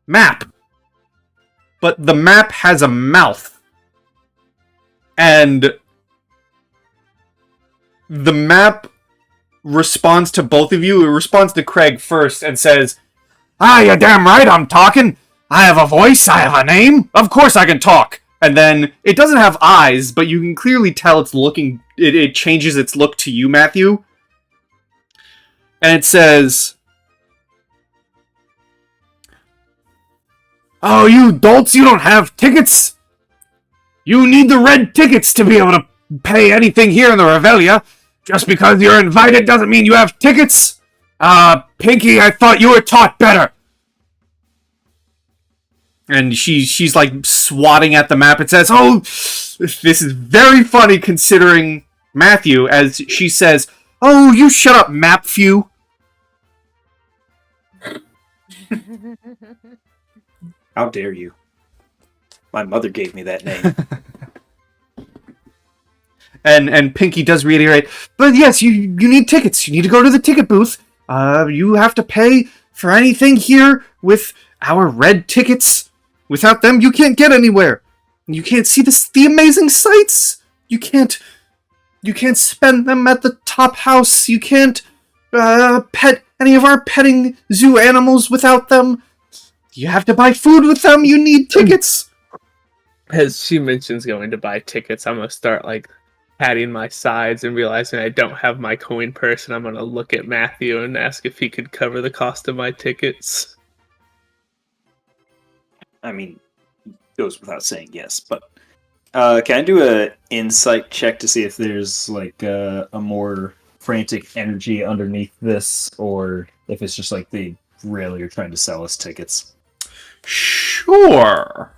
map, but the map has a mouth. And the map responds to both of you. It responds to Craig first and says, "Ah, you're damn right I'm talking. I have a voice, I have a name, of course I can talk. And then it doesn't have eyes, but you can clearly tell it's looking, it changes its look to you, Matthew. And it says, "Oh, you dolts, you don't have tickets? You need the red tickets to be able to pay anything here in the Revelia. Just because you're invited doesn't mean you have tickets. Pinky, I thought you were taught better." And she's like swatting at the map. It says, "Oh, this is very funny considering Matthew," as she says, "Oh, you shut up, map few." How dare you? My mother gave me that name. And Pinky does reiterate, "But yes, you need tickets. You need to go to the ticket booth. You have to pay for anything here with our red tickets. Without them, you can't get anywhere. You can't see the amazing sights. You can't spend them at the top house. You can't pet any of our petting zoo animals without them. You have to buy food with them. You need tickets." As she mentions going to buy tickets, I'm gonna start like patting my sides and realizing I don't have my coin purse, and I'm gonna look at Matthew and ask if he could cover the cost of my tickets. I mean, goes without saying yes, but can I do a insight check to see if there's like a more frantic energy underneath this, or if it's just like they really are trying to sell us tickets? Sure.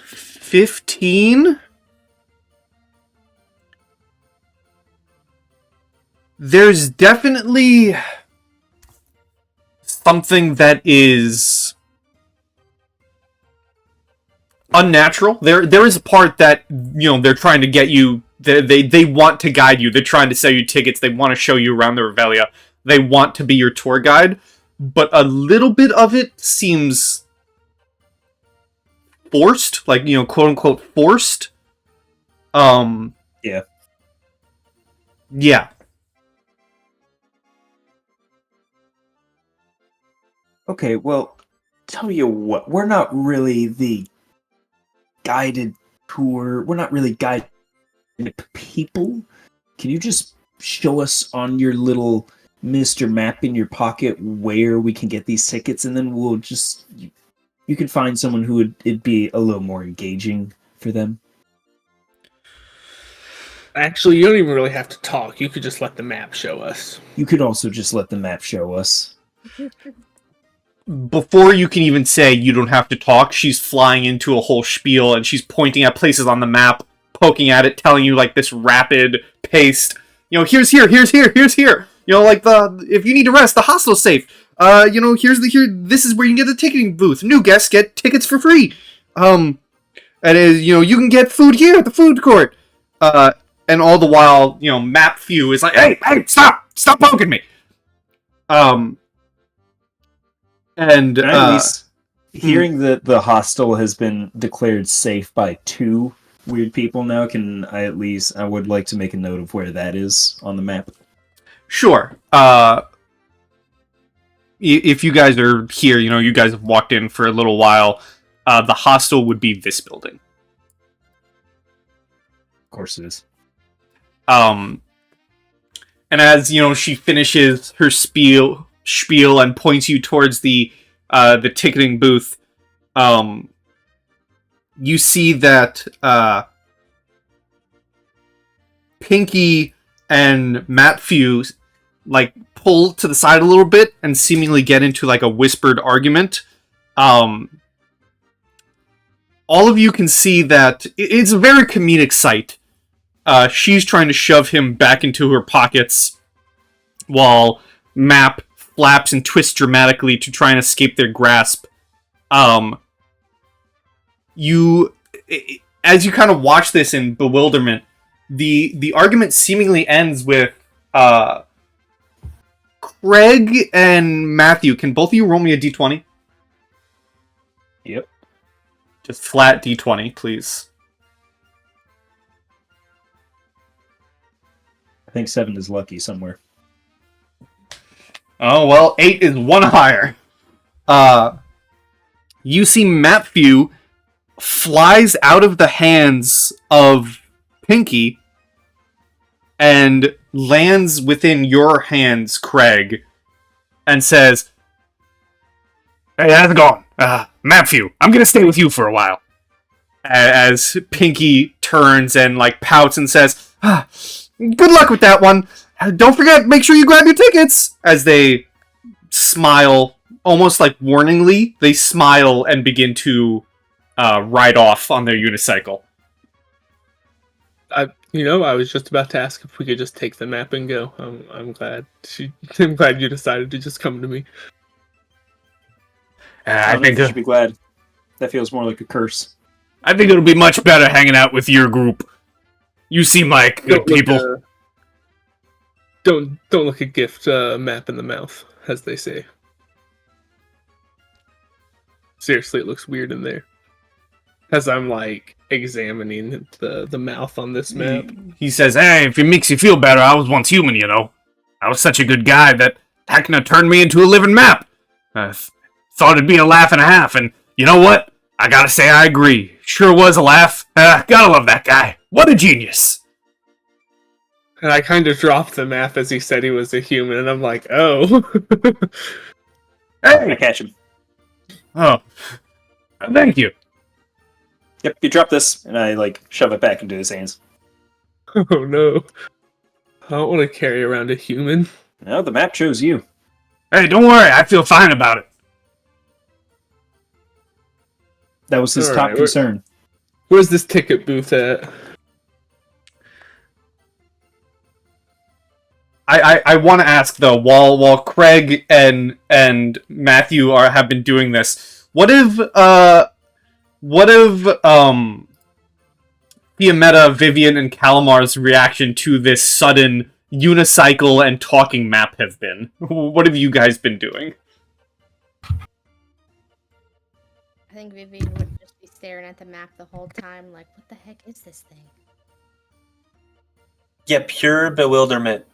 $15. There's definitely something that is unnatural. There is a part that, they're trying to get you. They want to guide you. They're trying to sell you tickets. They want to show you around the Revelia. They want to be your tour guide, but a little bit of it seems forced, like, quote unquote forced. Yeah. Yeah. Okay, well, tell you what, we're not really the guided tour. We're not really guided people. Can you just show us on your little Mr. Map in your pocket where we can get these tickets, and then we'll just... You can find someone who it'd be a little more engaging for them. Actually, you don't even really have to talk. You could just let the map show us. You could also just let the map show us. Before you can even say you don't have to talk, she's flying into a whole spiel, and she's pointing at places on the map, poking at it, telling you, like, this rapid paced, here's here, here's here, here's here. Like, if you need to rest, the hostel's safe. This is where you can get the ticketing booth. New guests get tickets for free. And you can get food here at the food court. And all the while, Map Few is like, hey, stop poking me. And at least hearing that the hostel has been declared safe by 2 weird people now, I would like to make a note of where that is on the map. Sure. If you guys are here, you guys have walked in for a little while, the hostel would be this building. Of course it is. And as, she finishes her spiel and points you towards the ticketing booth, you see that Pinky and Matthew like pull to the side a little bit and seemingly get into like a whispered argument. All of you can see that it's a very comedic sight. She's trying to shove him back into her pockets while Map flaps and twists dramatically to try and escape their grasp. As you kind of watch this in bewilderment, the argument seemingly ends with Craig and Matthew. Can both of you roll me a d20? Yep. Just flat d20, please. I think 7 is lucky somewhere. Oh, well, 8 is one higher. You see Matthew flies out of the hands of Pinky and lands within your hands, Craig, and says, Hey, how's it going? Matthew, I'm gonna stay with you for a while. as Pinky turns and, like, pouts and says, good luck with that one. Don't forget, make sure you grab your tickets! As they smile, almost like warningly, they smile and begin to ride off on their unicycle. I was just about to ask if we could just take the map and go. I'm glad. I'm glad you decided to just come to me. I I think you should be glad. That feels more like a curse. I think it'll be much better hanging out with your group. You seem like good people. Don't look a gift map in the mouth, as they say. Seriously, it looks weird in there. As I'm like examining the mouth on this map. He says, hey, if it makes you feel better, I was once human, you know. I was such a good guy that Heckna turned me into a living map. Thought it'd be a laugh and a half, and you know what? I gotta say I agree. Sure was a laugh. Gotta love that guy. What a genius. And I kind of dropped the map as he said he was a human, and I'm like, oh. I catch him. Oh, thank you. Yep, you drop this, and I like shove it back into his hands. Oh no. I don't want to carry around a human. No, the map chose you. Hey, don't worry. I feel fine about it. That was his All top right, concern. Where's this ticket booth at? I want to ask though, while Craig and Matthew have been doing this, what if Fiametta, Vivian, and Calamar's reaction to this sudden unicycle and talking map have been? What have you guys been doing? I think Vivian would just be staring at the map the whole time, like, what the heck is this thing? Yeah, pure bewilderment.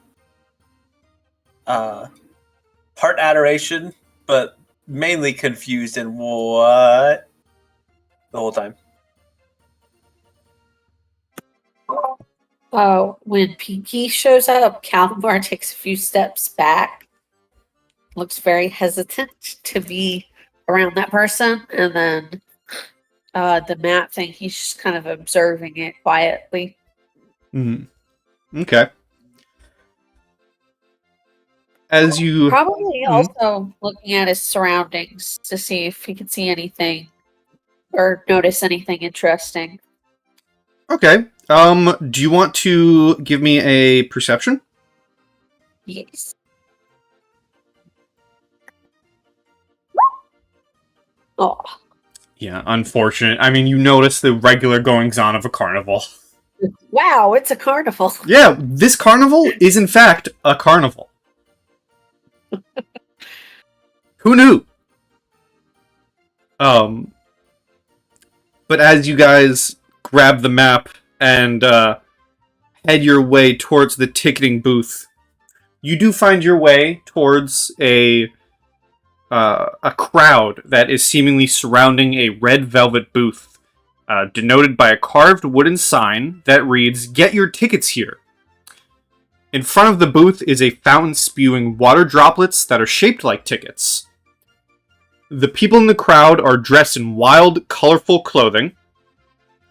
Part adoration, but mainly confused and what the whole time. When Pinky shows up, Calamar takes a few steps back, looks very hesitant to be around that person, and then the map thing, he's just kind of observing it quietly. Mm-hmm. Okay. As you Probably also looking at his surroundings to see if he can see anything or notice anything interesting. Okay. Do you want to give me a perception? Yes. Oh, Yeah, unfortunate. I mean, you notice the regular goings-on of a carnival. wow, it's a carnival. Yeah, this carnival is in fact a carnival. Who knew? But as you guys grab the map and head your way towards the ticketing booth, you do find your way towards a crowd that is seemingly surrounding a red velvet booth, denoted by a carved wooden sign that reads, "Get your tickets here." In front of the booth is a fountain spewing water droplets that are shaped like tickets. The people in the crowd are dressed in wild, colorful clothing.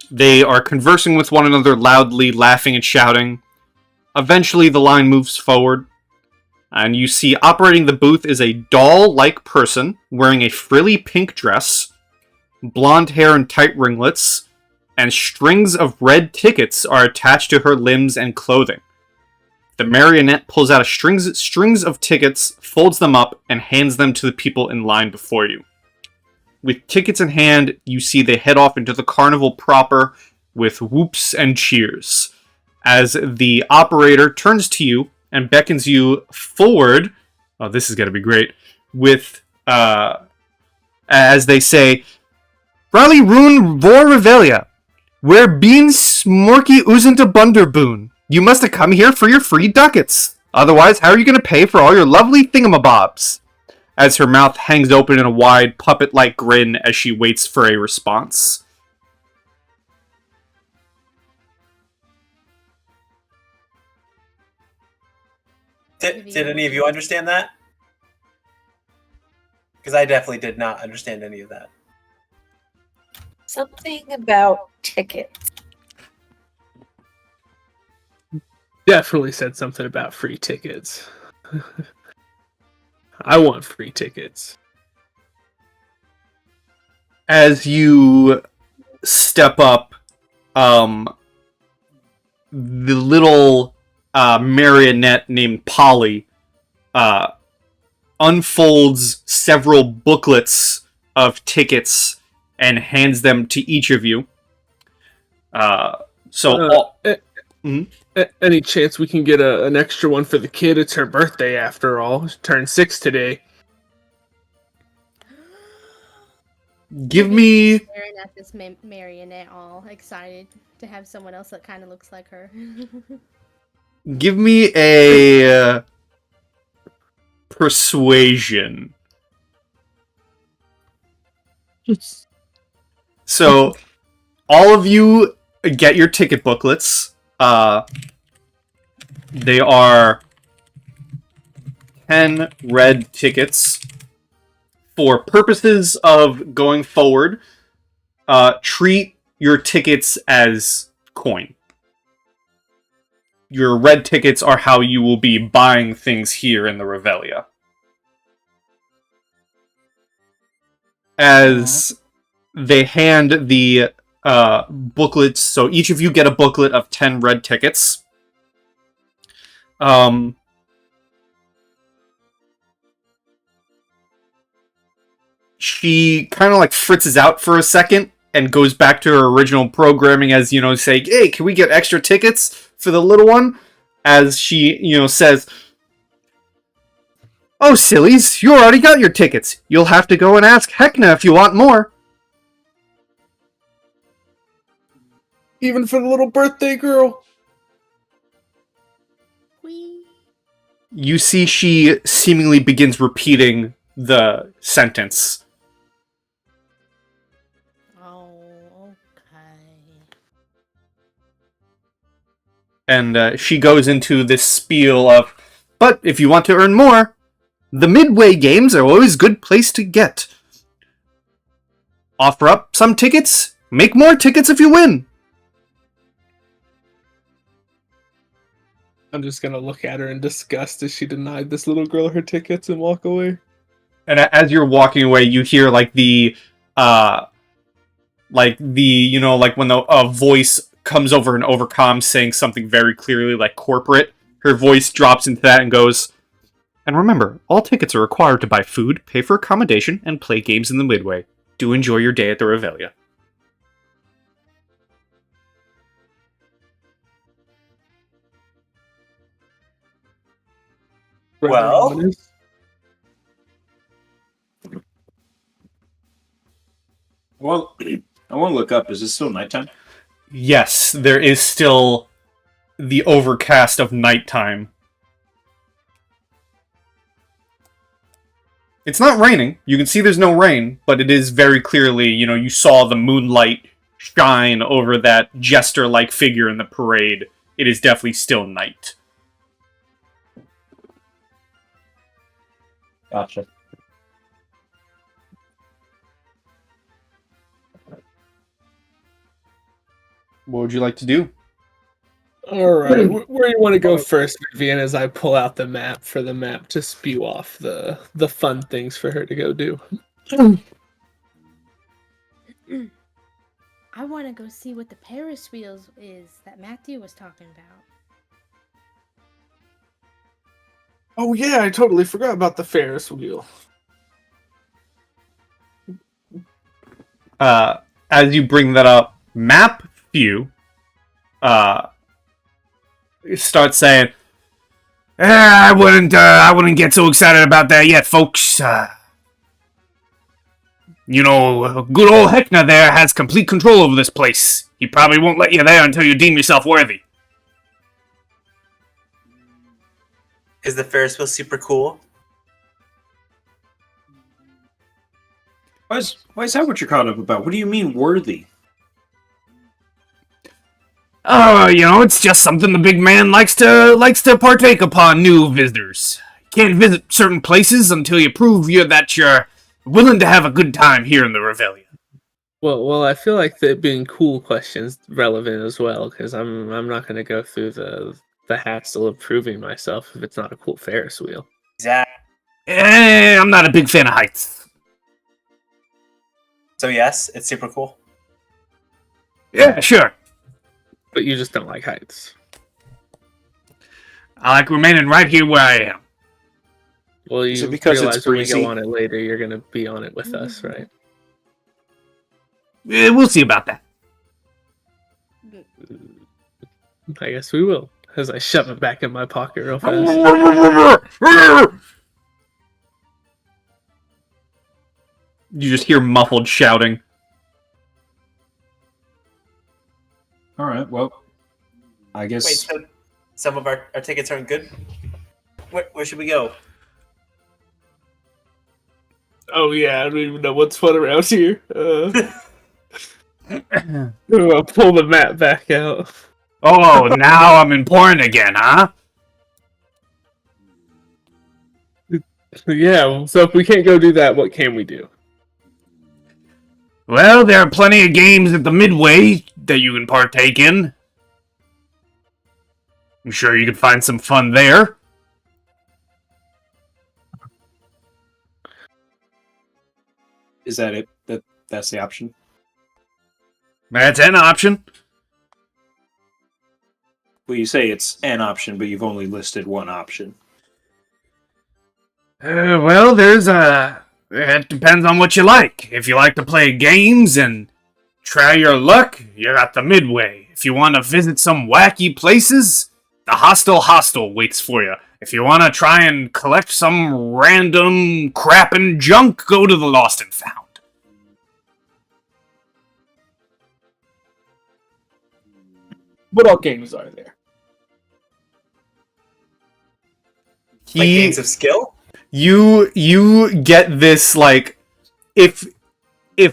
They are conversing with one another loudly, laughing and shouting. Eventually, the line moves forward, and you see operating the booth is a doll-like person wearing a frilly pink dress, blonde hair and tight ringlets, and strings of red tickets are attached to her limbs and clothing. The marionette pulls out strings of tickets, folds them up, and hands them to the people in line before you. With tickets in hand, you see they head off into the carnival proper with whoops and cheers. As the operator turns to you and beckons you forward, oh, this is going to be great, with, as they say, "Rally Rune vor Revelia, where beans smorky oozent a bunderboon. You must have come here for your free ducats." Otherwise, how are you going to pay for all your lovely thingamabobs? As her mouth hangs open in a wide, puppet-like grin as she waits for a response. Did any of you understand that? Because I definitely did not understand any of that. Something about tickets. Definitely said something about free tickets. I want free tickets. As you step up, the little marionette named Polly unfolds several booklets of tickets and hands them to each of you. Any chance we can get an extra one for the kid? It's her birthday after all. She turned 6 today. Give me... Staring at this marionette all excited to have someone else that kind of looks like her. Give me a... persuasion. So, all of you get your ticket booklets. They are 10 red tickets. For purposes of going forward, treat your tickets as coin. Your red tickets are how you will be buying things here in the Revelia. As they hand the booklets, so each of you get a booklet of 10 red tickets. She kind of like fritzes out for a second and goes back to her original programming as, saying, hey, can we get extra tickets for the little one? As she, says, oh, sillies, you already got your tickets. You'll have to go and ask Heckna if you want more. Even for the little birthday girl? Whee! You see she seemingly begins repeating the sentence. And she goes into this spiel of, but if you want to earn more, the Midway games are always a good place to get. Offer up some tickets, make more tickets if you win. I'm just gonna look at her in disgust as she denied this little girl her tickets and walk away. And as you're walking away, you hear like when a voice comes over an overcom saying something very clearly like corporate. Her voice drops into that and goes, and remember, all tickets are required to buy food, pay for accommodation, and play games in the Midway. Do enjoy your day at the Revelia. Well, I want to look up. Is it still nighttime? Yes, there is still the overcast of nighttime. It's not raining. You can see there's no rain, but it is very clearly, you saw the moonlight shine over that jester-like figure in the parade. It is definitely still night. Gotcha. What would you like to do? Alright, where do you want to go first, Vivian, as I pull out the map for the map to spew off the fun things for her to go do? I want to go see what the Paris wheels is that Matthew was talking about. Oh yeah, I totally forgot about the Ferris wheel. As you bring that up, Map View starts saying, I wouldn't get so excited about that yet, folks. Good old Heckna there has complete control over this place. He probably won't let you there until you deem yourself worthy. Is the Ferris wheel super cool? Why is that what you're caught up about? What do you mean worthy? Oh, it's just something the big man likes to partake upon new visitors. Can't visit certain places until you prove that you're willing to have a good time here in the Revelia. Well, I feel like that being cool questions relevant as well, because I'm not going to go through the hassle of proving myself if it's not a cool Ferris wheel. Exactly. I'm not a big fan of heights. So yes, it's super cool. Yeah, sure. But you just don't like heights. I like remaining right here where I am. Well, you Is it because realize it's when we breezy? go on it later, you're going to be on it with us, right? We'll see about that. I guess we will. As I shove it back in my pocket real fast. You just hear muffled shouting. All right, well, I guess... Wait, so some of our tickets aren't good? Where should we go? Oh yeah, I don't even know what's fun around here. I'll pull the map back out. Oh, now I'm important again, huh? Yeah, so if we can't go do that, what can we do? Well, there are plenty of games at the Midway that you can partake in. I'm sure you could find some fun there. Is that it? That's the option? That's an option. Well, you say it's an option, but you've only listed one option. Well, it depends on what you like. If you like to play games and try your luck, you got the Midway. If you want to visit some wacky places, the Hostile Hostel waits for you. If you want to try and collect some random crap and junk, go to the Lost and Found. What all games are there? Like games of skill? You get this, like, if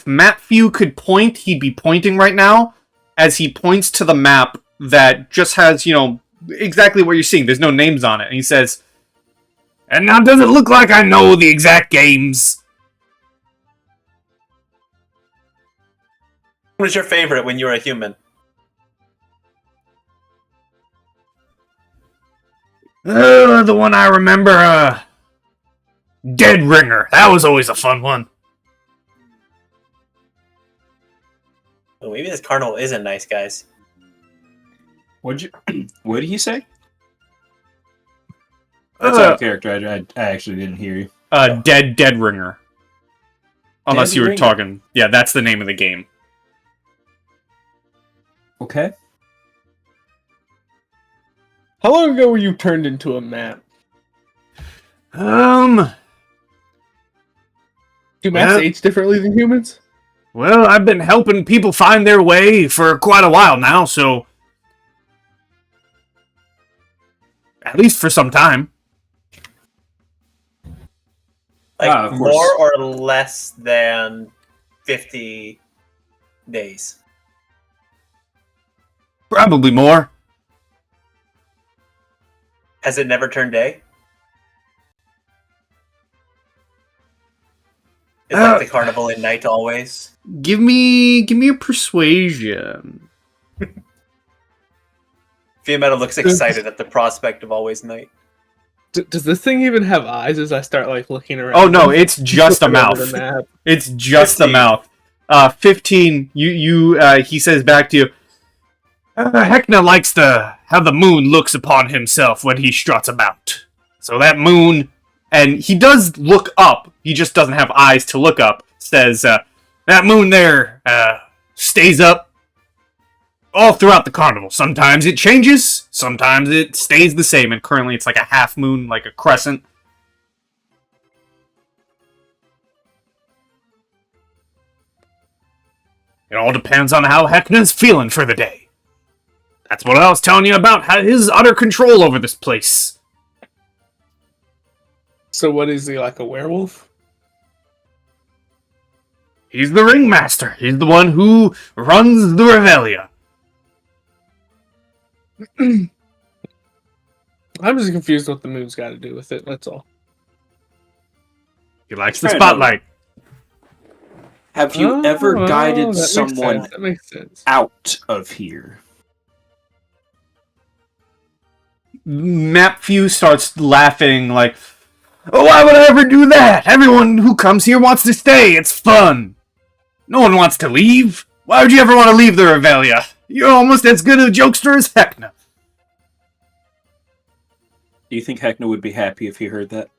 Matthew could point, he'd be pointing right now, as he points to the map that just has, exactly what you're seeing. There's no names on it. And he says, And now, does it look like I know the exact games? What was your favorite when you were a human? The one I remember, Dead Ringer. That was always a fun one. Well, maybe this carnival isn't nice, guys. What did he say? That's out of character. I actually didn't hear you. Dead Ringer. Unless Dead you were Ringer. talking... Yeah, that's the name of the game. Okay. How long ago were you turned into a map? Do maps Well- age differently than humans? Well, I've been helping people find their way for quite a while now, so... At least for some time. Like of course. more or less than 50 days. Probably more. Has it never turned day? Is like the carnival at night always? Give me a persuasion. Fiametta looks excited at the prospect of always night. Does this thing even have eyes as I start looking around? Oh no, it's just a Looking over mouth. the map. It's just the 15. mouth. 15, he says back to you, Heckna likes how the moon looks upon himself when he struts about. So that moon, and he does look up, he just doesn't have eyes to look up, says, that moon there, stays up all throughout the carnival. Sometimes it changes, sometimes it stays the same, and currently it's like a half moon, like a crescent. It all depends on how Heckna's feeling for the day. That's what I was telling you about, his utter control over this place. So what is he, like a werewolf? He's the ringmaster. He's the one who runs the Revelia. I'm just confused what the moon's got to do with it, that's all. He likes the Fair enough. spotlight. Have you ever that guided makes someone sense, that makes sense. out of here? Mapview starts laughing like, "Oh, why would I ever do that? Everyone who comes here wants to stay. It's fun. No one wants to leave. Why would you ever want to leave the Revelia? You're almost as good a jokester as Heckna." Do you think Heckna would be happy if he heard that?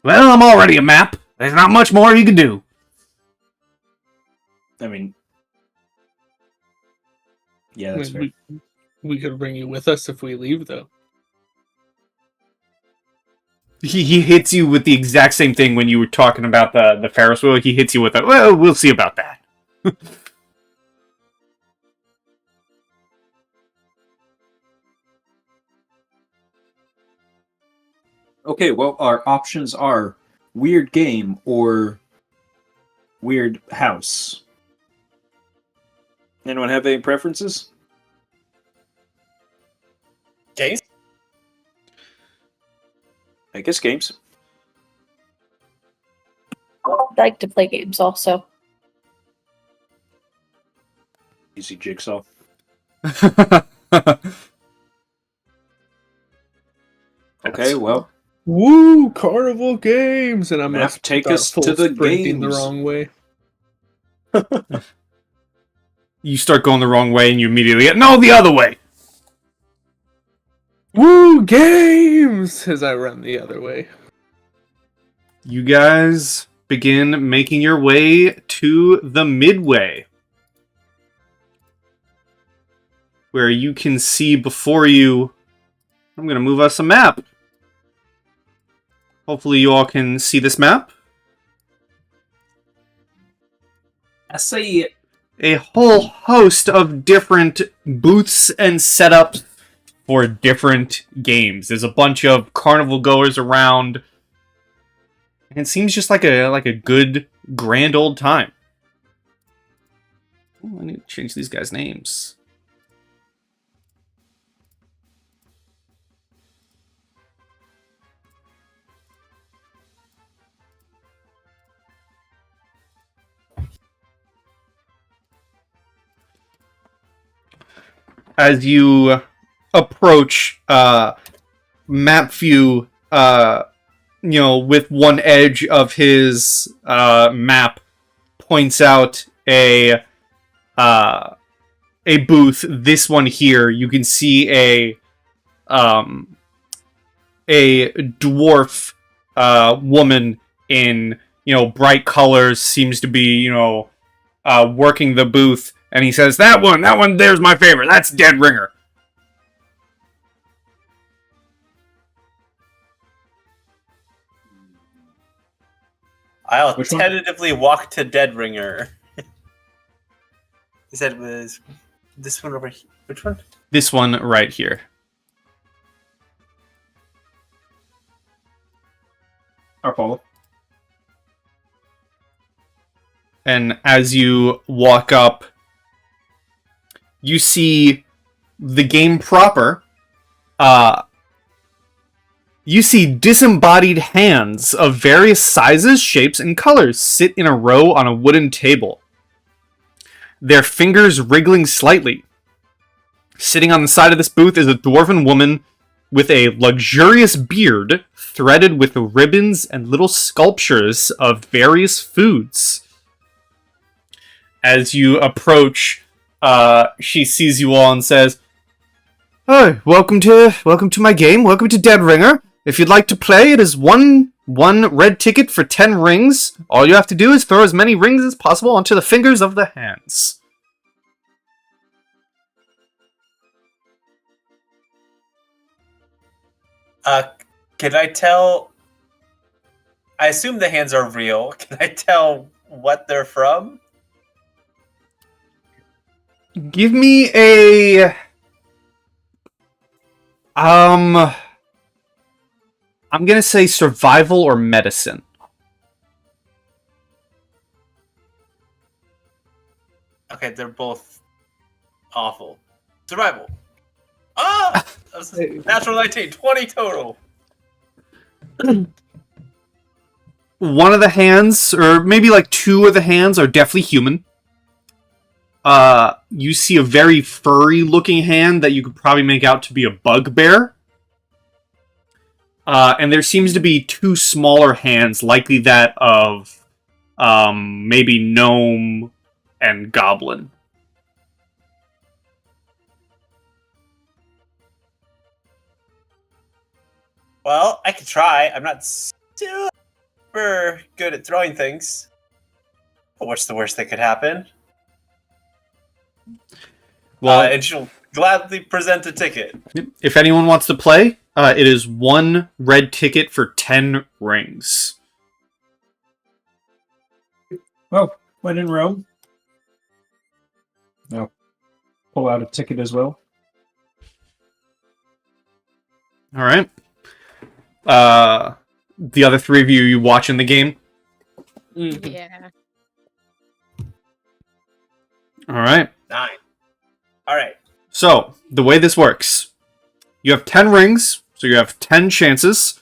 Well, I'm already a map. There's not much more you can do. I mean, yeah, that's fair. We could bring you with us if we leave, though. He hits you with the exact same thing when you were talking about the Ferris wheel. He hits you with a, well, we'll see about that. Okay, well, our options are weird game or weird house. Anyone have any preferences? Games? I guess games. I'd like to play games also. Easy jigsaw. Okay, well, Woo! Carnival games! And I'm Map, gonna take start us full to the sprinting the games. wrong way. You start going the wrong way and you immediately get, no, the other way. Woo! Games! As I run the other way. You guys begin making your way to the Midway, where you can see before you. I'm going to move us a map. Hopefully you all can see this map. I see it. A whole host of different booths and setups for different games. There's a bunch of carnival goers around. And it seems just like a good, grand old time. Ooh, I need to change these guys' names. As you approach map view, with one edge of his map points out a booth. This one here, you can see a dwarf woman in bright colors, seems to be working the booth, and he says, that one there's my favorite. That's Dead Ringer. I'll Which one? tentatively walk to Dead Ringer. He said it was this one over here. Which one? This one right here. Our follow. And as you walk up, you see the game proper. You see disembodied hands of various sizes, shapes, and colors sit in a row on a wooden table. Their fingers wriggling slightly. Sitting on the side of this booth is a dwarven woman with a luxurious beard threaded with ribbons and little sculptures of various foods. As you approach, she sees you all and says, "Oh, welcome to my game. Welcome to Dead Ringer. If you'd like to play, it is one red ticket for 10 rings. All you have to do is throw as many rings as possible onto the fingers of the hands." Can I tell? I assume the hands are real. Can I tell what they're from? Give me a... I'm gonna say survival or medicine. Okay, they're both awful. Survival. Ah! That was a natural 19. 20 total. One of the hands, or maybe like two of the hands, are definitely human. You see a very furry-looking hand that you could probably make out to be a bugbear. And there seems to be two smaller hands, likely that of maybe gnome and goblin. Well, I could try. I'm not super good at throwing things. But what's the worst that could happen? Well, And she'll gladly present a ticket. if anyone wants to play, it is 1 red ticket for 10 rings. Well, when in Rome. No. Pull out a ticket as well. All right. The other three of you watching the game? Yeah. All right. 9. All right. So, the way this works, you have 10 rings, so you have 10 chances.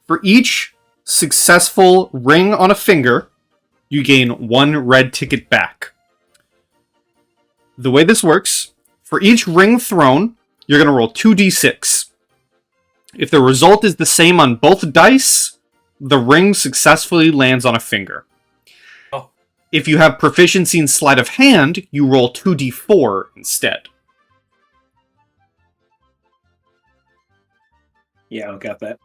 For each successful ring on a finger, you gain 1 red ticket back. The way this works, for each ring thrown, you're going to roll 2d6. If the result is the same on both dice, the ring successfully lands on a finger. Oh. If you have proficiency in sleight of hand, you roll 2d4 instead. Yeah, I got that.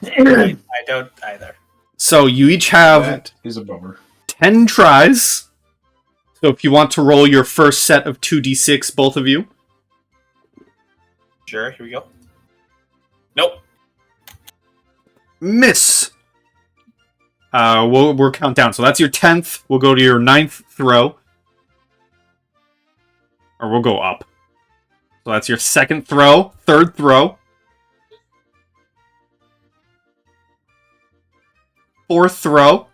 I don't either. So you each have That is a bummer. 10 tries. So if you want to roll your first set of 2d6, both of you. Sure, here we go. Nope. Miss. We'll count down. So that's your 10th. We'll go to your 9th throw. Or we'll go up. So that's your 2nd throw. 3rd throw. 4th throw.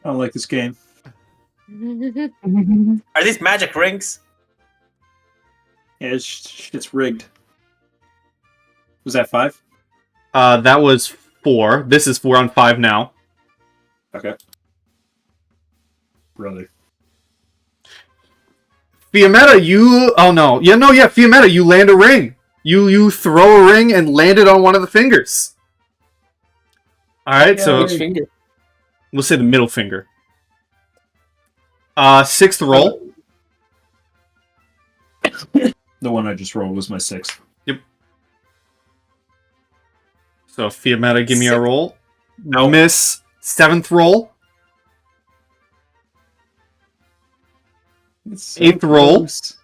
I don't like this game. Are these magic rings? Yeah, it's rigged. Was that 5? That was 4. This is 4 on 5 now. Okay. Brother. Fiametta, you... Oh, no. Yeah, Fiametta, you land a ring. You throw a ring and land it on one of the fingers. Alright, so... Which finger? We'll say the middle finger. 6th roll. The one I just rolled was my 6th. So, Fiametta, give me a 6th. roll. No. Miss. 7th roll. It's so 8th roll. close.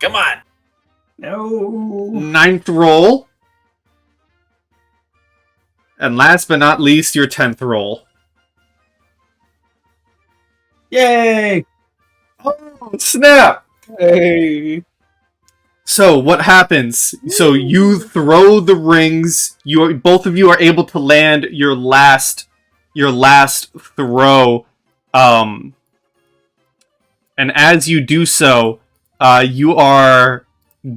Come on. No. 9th roll. And last but not least, your 10th roll. Yay! Oh, snap! Hey. So what happens? So you throw the rings. Both of you are able to land your last throw. And as you do so, you are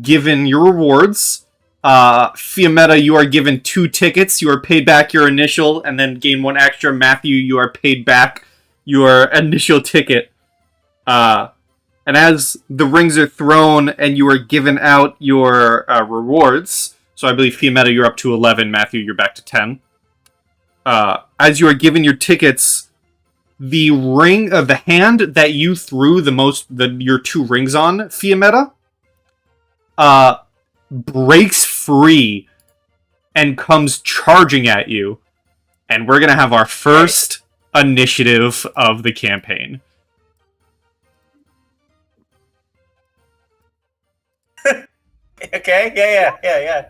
given your rewards. Fiametta, you are given 2 tickets. You are paid back your initial, and then gain 1 extra. Matthew, you are paid back your initial ticket. And as the rings are thrown and you are given out your rewards, so I believe Fiametta, you're up to 11. Matthew, you're back to 10. As you are given your tickets, the ring of the hand that you threw your 2 rings on, Fiametta, breaks free and comes charging at you. And we're gonna have our first initiative of the campaign. Okay, yeah.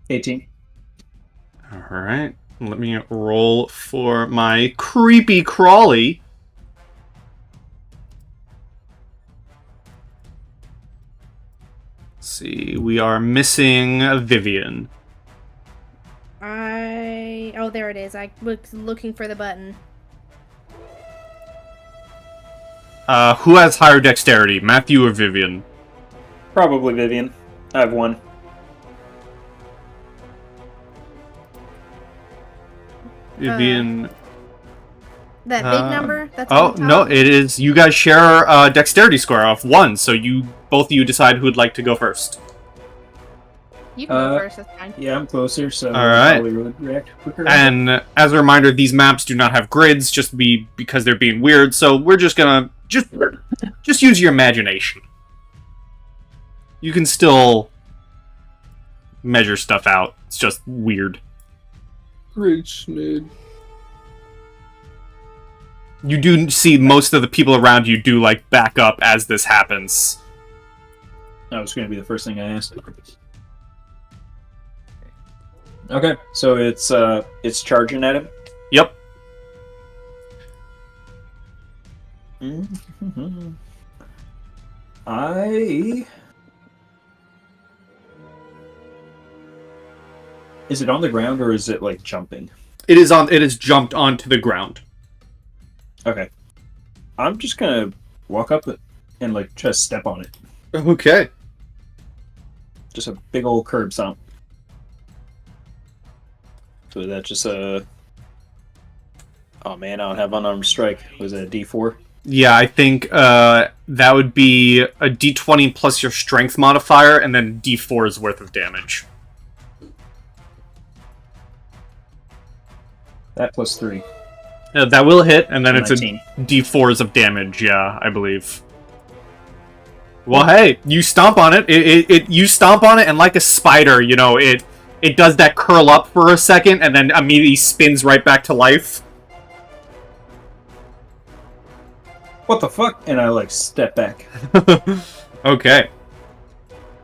18. Alright, let me roll for my creepy crawly. Let's see, we are missing Vivian. Oh, there it is. I was looking for the button. Who has higher dexterity, Matthew or Vivian? Probably Vivian. I have 1. Vivian. That big number? That's Oh, on top? no, it is. You guys share a dexterity score of 1, so both of you decide who would like to go first. You can go first, that's fine. Yeah, I'm closer, so Alright. probably would react quicker. And as a reminder, these maps do not have grids, just because they're being weird, so we're just gonna just use your imagination. You can still measure stuff out. It's just weird. Great Schmid. You do see most of the people around you do like back up as this happens. That was going to be the first thing I asked. Okay, so it's charging at him. Yep. Is it on the ground or is it like jumping? It is jumped onto the ground. Okay. I'm just gonna walk up and like try to step on it. Okay. Just a big old curb stomp. So that's just a... Oh man, I don't have unarmed strike. Was it a D4? Yeah, I think that would be a D20 plus your strength modifier, and then D4's worth of damage. That plus 3. That will hit, and then it's 19. a D4's of damage, yeah, I believe. Well, hey, you stomp on it. You stomp on it, and like a spider, you know, it does that curl up for a second, and then immediately spins right back to life. What the fuck? And I like step back. Okay.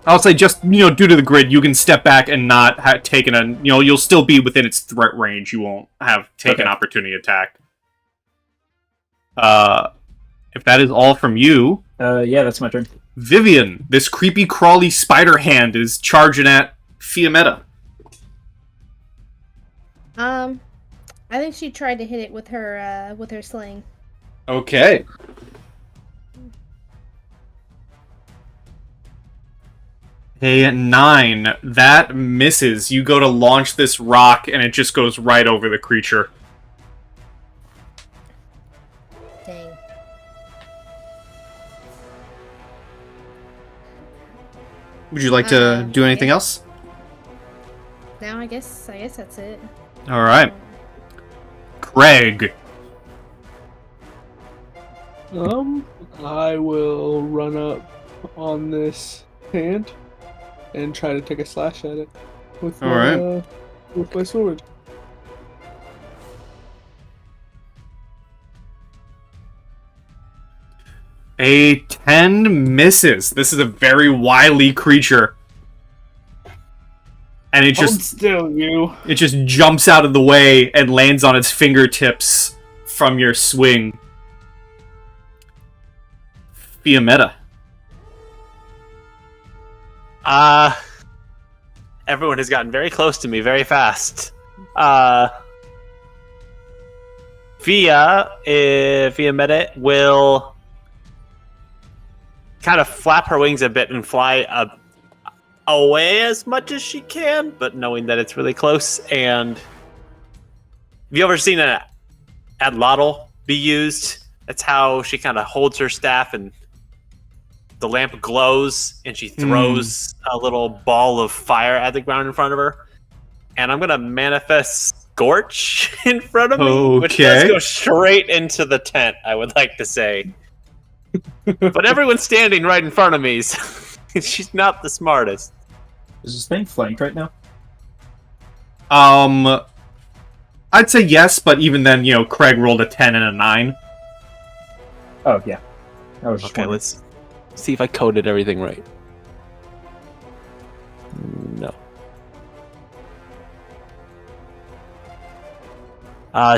I'll say just, due to the grid, you can step back and not have taken you'll still be within its threat range. You won't have taken opportunity attack. If that is all from you... Yeah, that's my turn. Vivian, this creepy, crawly spider hand is charging at Fiametta. I think she tried to hit it with her sling. Okay. A 9. That misses. You go to launch this rock, and it just goes right over the creature. Dang. Would you like to do anything else? No, I guess that's it. All right. Craig. I will run up on this hand and try to take a slash at it with my sword. A 10 misses. This is a very wily creature. And it Hold just still, you. it just jumps out of the way and lands on its fingertips from your swing. Fiametta. Everyone has gotten very close to me very fast. Fiametta will kind of flap her wings a bit and fly away as much as she can, but knowing that it's really close. And have you ever seen an atlatl be used? That's how she kind of holds her staff and the lamp glows and she throws a little ball of fire at the ground in front of her. And I'm going to manifest Scorch in front of me, which does go straight into the tent, I would like to say. But everyone's standing right in front of me, so she's not the smartest. Is this thing flanked right now? I'd say yes, but even then, Craig rolled a 10 and a 9. Oh, yeah. I was just Okay, wondering. let's see if I coded everything right. No.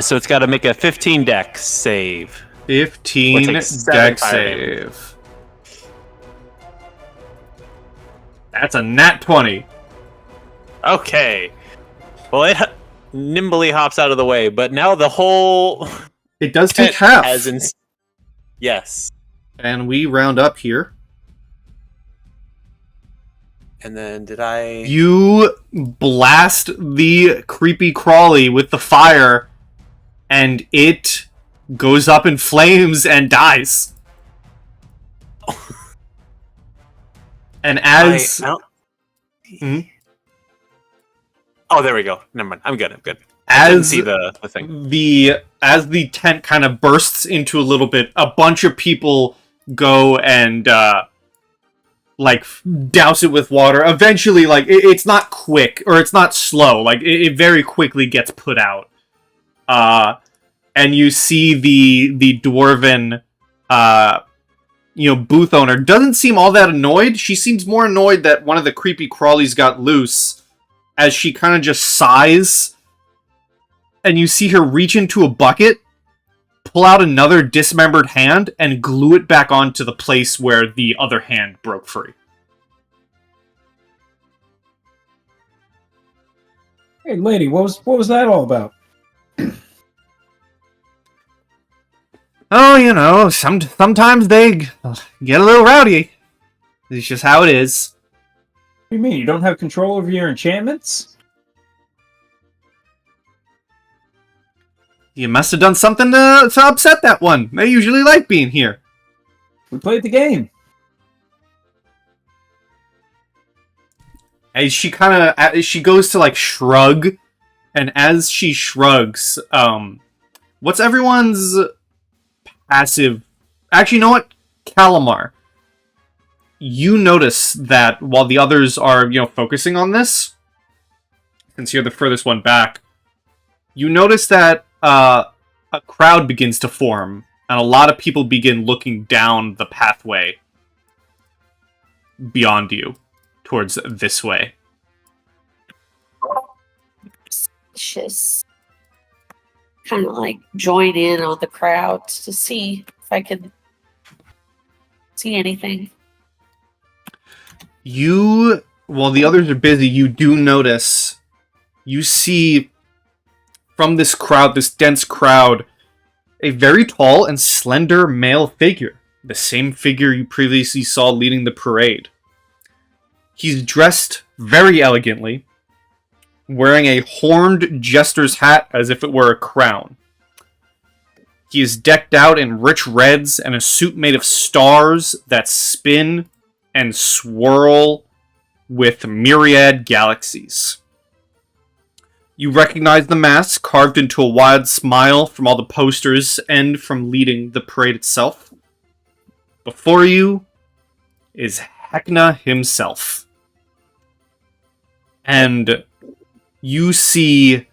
So it's got to make a 15 dex save. 15 We'll take 7 dex fire save. That's a nat 20. Okay. Well, it nimbly hops out of the way, but now the whole It does take tent half. has yes. And we round up here. And then did I? You blast the creepy crawly with the fire, and it goes up in flames and dies. And as I don't... Hmm? Oh, there we go. Never mind. I'm good. I didn't see the thing. As the tent kind of bursts into a little bit, a bunch of people go and like douse it with water. Eventually, like it's not quick or it's not slow. Like it very quickly gets put out. And you see the dwarven booth owner doesn't seem all that annoyed. She seems more annoyed that one of the creepy crawlies got loose, as she kind of just sighs. And you see her reach into a bucket, pull out another dismembered hand, and glue it back onto the place where the other hand broke free. Hey, lady, what was that all about? Oh, sometimes they get a little rowdy. It's just how it is. What do you mean? You don't have control over your enchantments? You must have done something to upset that one. They usually like being here. We played the game. As she she goes to like shrug, and as she shrugs, what's everyone's passive? Actually, you know what? Calamar. You notice that while the others are, focusing on this, since you're the furthest one back, you notice that a crowd begins to form, and a lot of people begin looking down the pathway beyond you, towards this way. Just kind of like join in on the crowd to see if I can see anything. While the others are busy, you do notice, you see from this crowd, this dense crowd, a very tall and slender male figure. The same figure you previously saw leading the parade. He's dressed very elegantly, wearing a horned jester's hat as if it were a crown. He is decked out in rich reds and a suit made of stars that spin and swirl with myriad galaxies. You recognize the mask carved into a wide smile from all the posters and from leading the parade itself. Before you is Heckna himself. And you see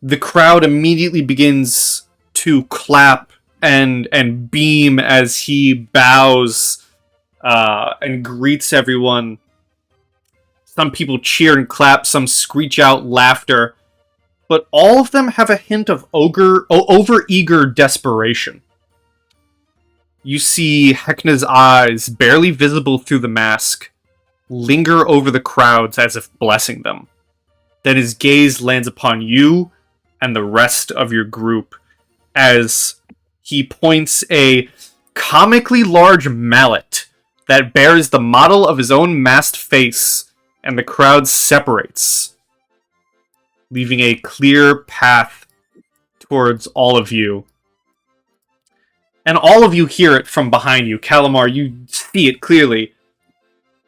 the crowd immediately begins to clap and beam as he bows and greets everyone. Some people cheer and clap, some screech out laughter, but all of them have a hint of over-eager desperation. You see Heckna's eyes, barely visible through the mask, linger over the crowds as if blessing them. Then his gaze lands upon you and the rest of your group as he points a comically large mallet that bears the model of his own masked face, and the crowd separates, leaving a clear path towards all of you. And all of you hear it from behind you. Calamar, you see it clearly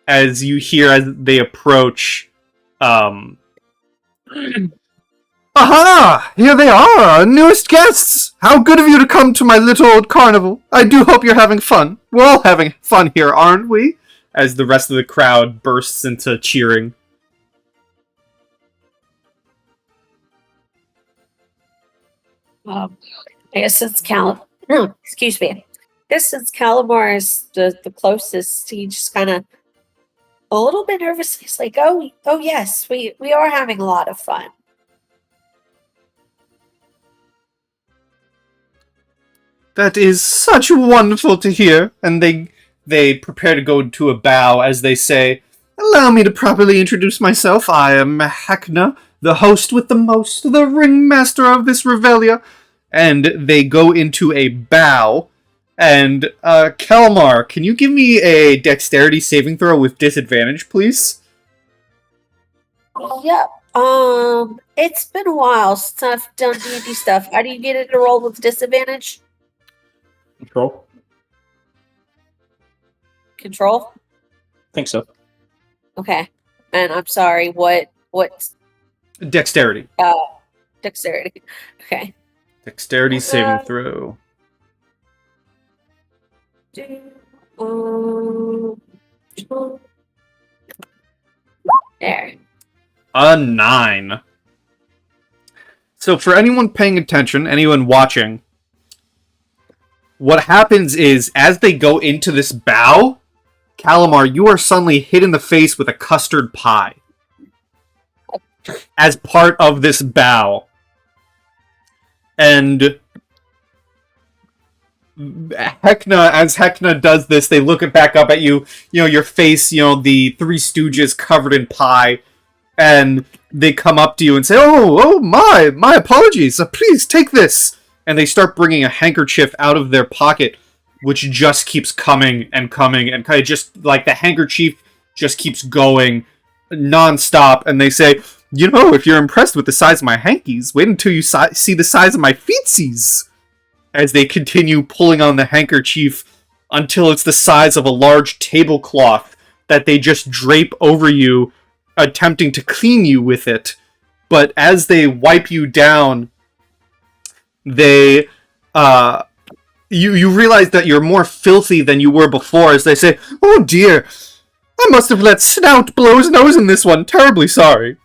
as you hear as they approach. Aha! Here they are, our newest guests! How good of you to come to my little old carnival. I do hope you're having fun. We're all having fun here, aren't we? As the rest of the crowd bursts into cheering. I guess since excuse me. I guess since Calamar is the closest, he just kind of a little bit nervous. He's like, "Oh yes, we are having a lot of fun." That is such wonderful to hear. And they prepare to go to a bow as they say, Allow me to properly introduce myself. I am Heckna, the host with the most, the ringmaster of this Revelia. And they go into a bow. And, Kalmar, can you give me a dexterity saving throw with disadvantage, please? Yep. It's been a while since I've done D&D stuff. How do you get it to roll with disadvantage? Control. Control? Think so. Okay. And I'm sorry, what's Dexterity. dexterity? Okay. Dexterity saving throw. There. A 9. So for anyone paying attention, anyone watching, what happens is, as they go into this bow, Kalmar, you are suddenly hit in the face with a custard pie. As part of this bow. And Heckna, as Heckna does this, they look back up at you, your face, the Three Stooges covered in pie, and they come up to you and say, oh, my apologies, please take this. And they start bringing a handkerchief out of their pocket, which just keeps coming and coming, and kind of just, like, the handkerchief just keeps going non-stop, and they say, if you're impressed with the size of my hankies, wait until you see the size of my feetsies, as they continue pulling on the handkerchief until it's the size of a large tablecloth that they just drape over you, attempting to clean you with it. But as they wipe you down, they, you realize that you're more filthy than you were before, as they say, oh dear, I must have let Snout blow his nose in this one, terribly sorry.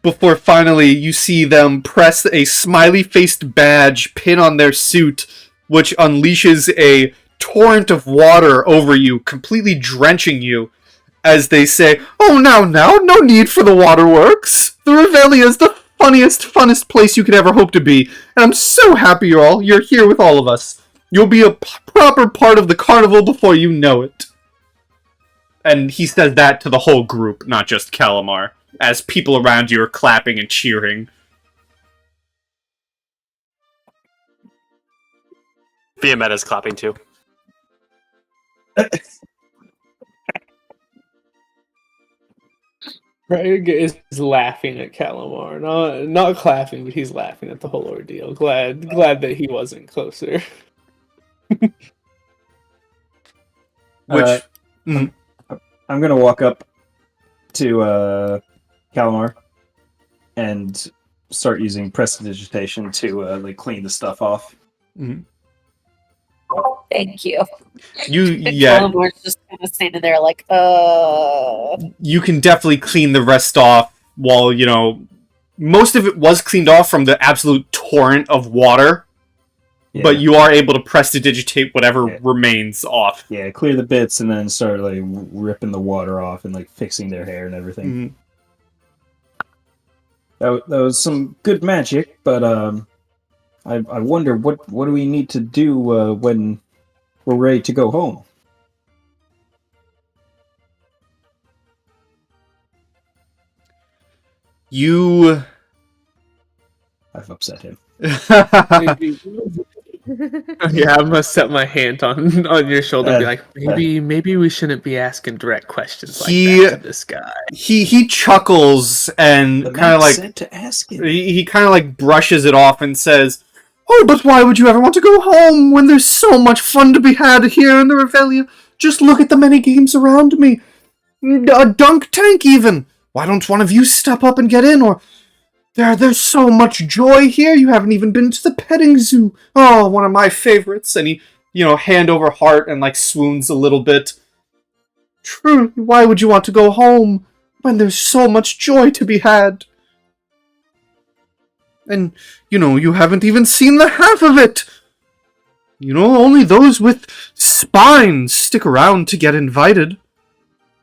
Before finally you see them press a smiley-faced badge pin on their suit, which unleashes a torrent of water over you, completely drenching you, as they say, oh, now, no need for the waterworks. The Revelia is the funnest place you could ever hope to be, and I'm so happy you're here with all of us. You'll be a proper part of the carnival before you know it. And he says that to the whole group, not just Kalmar, as people around you are clapping and cheering. Viametta's clapping too. Craig is laughing at Kalmar. Not clapping, but he's laughing at the whole ordeal. Glad that he wasn't closer. Which... I'm going to walk up to Kalmar and start using prestidigitation to clean the stuff off. Mm-hmm. Thank you. Yeah. Kalamar's just kind of standing there like, You can definitely clean the rest off while, most of it was cleaned off from the absolute torrent of water. Yeah. But you are able to prestidigitate whatever remains off. Yeah, clear the bits and then start ripping the water off and fixing their hair and everything. Mm-hmm. That was some good magic, but I wonder what do we need to do when we're ready to go home? I've upset him. Yeah, I'm gonna set my hand on your shoulder and be like, maybe we shouldn't be asking direct questions like that to this guy. He chuckles and kind of to ask him. He kind of brushes it off and says, oh, but why would you ever want to go home when there's so much fun to be had here in the Revelia? Just look at the many games around me. A dunk tank even. Why don't one of you step up and get in? Or there's so much joy here. You haven't even been to the petting zoo. Oh, one of my favorites. And he, hand over heart and swoons a little bit. Truly, why would you want to go home when there's so much joy to be had? And, you haven't even seen the half of it. Only those with spines stick around to get invited.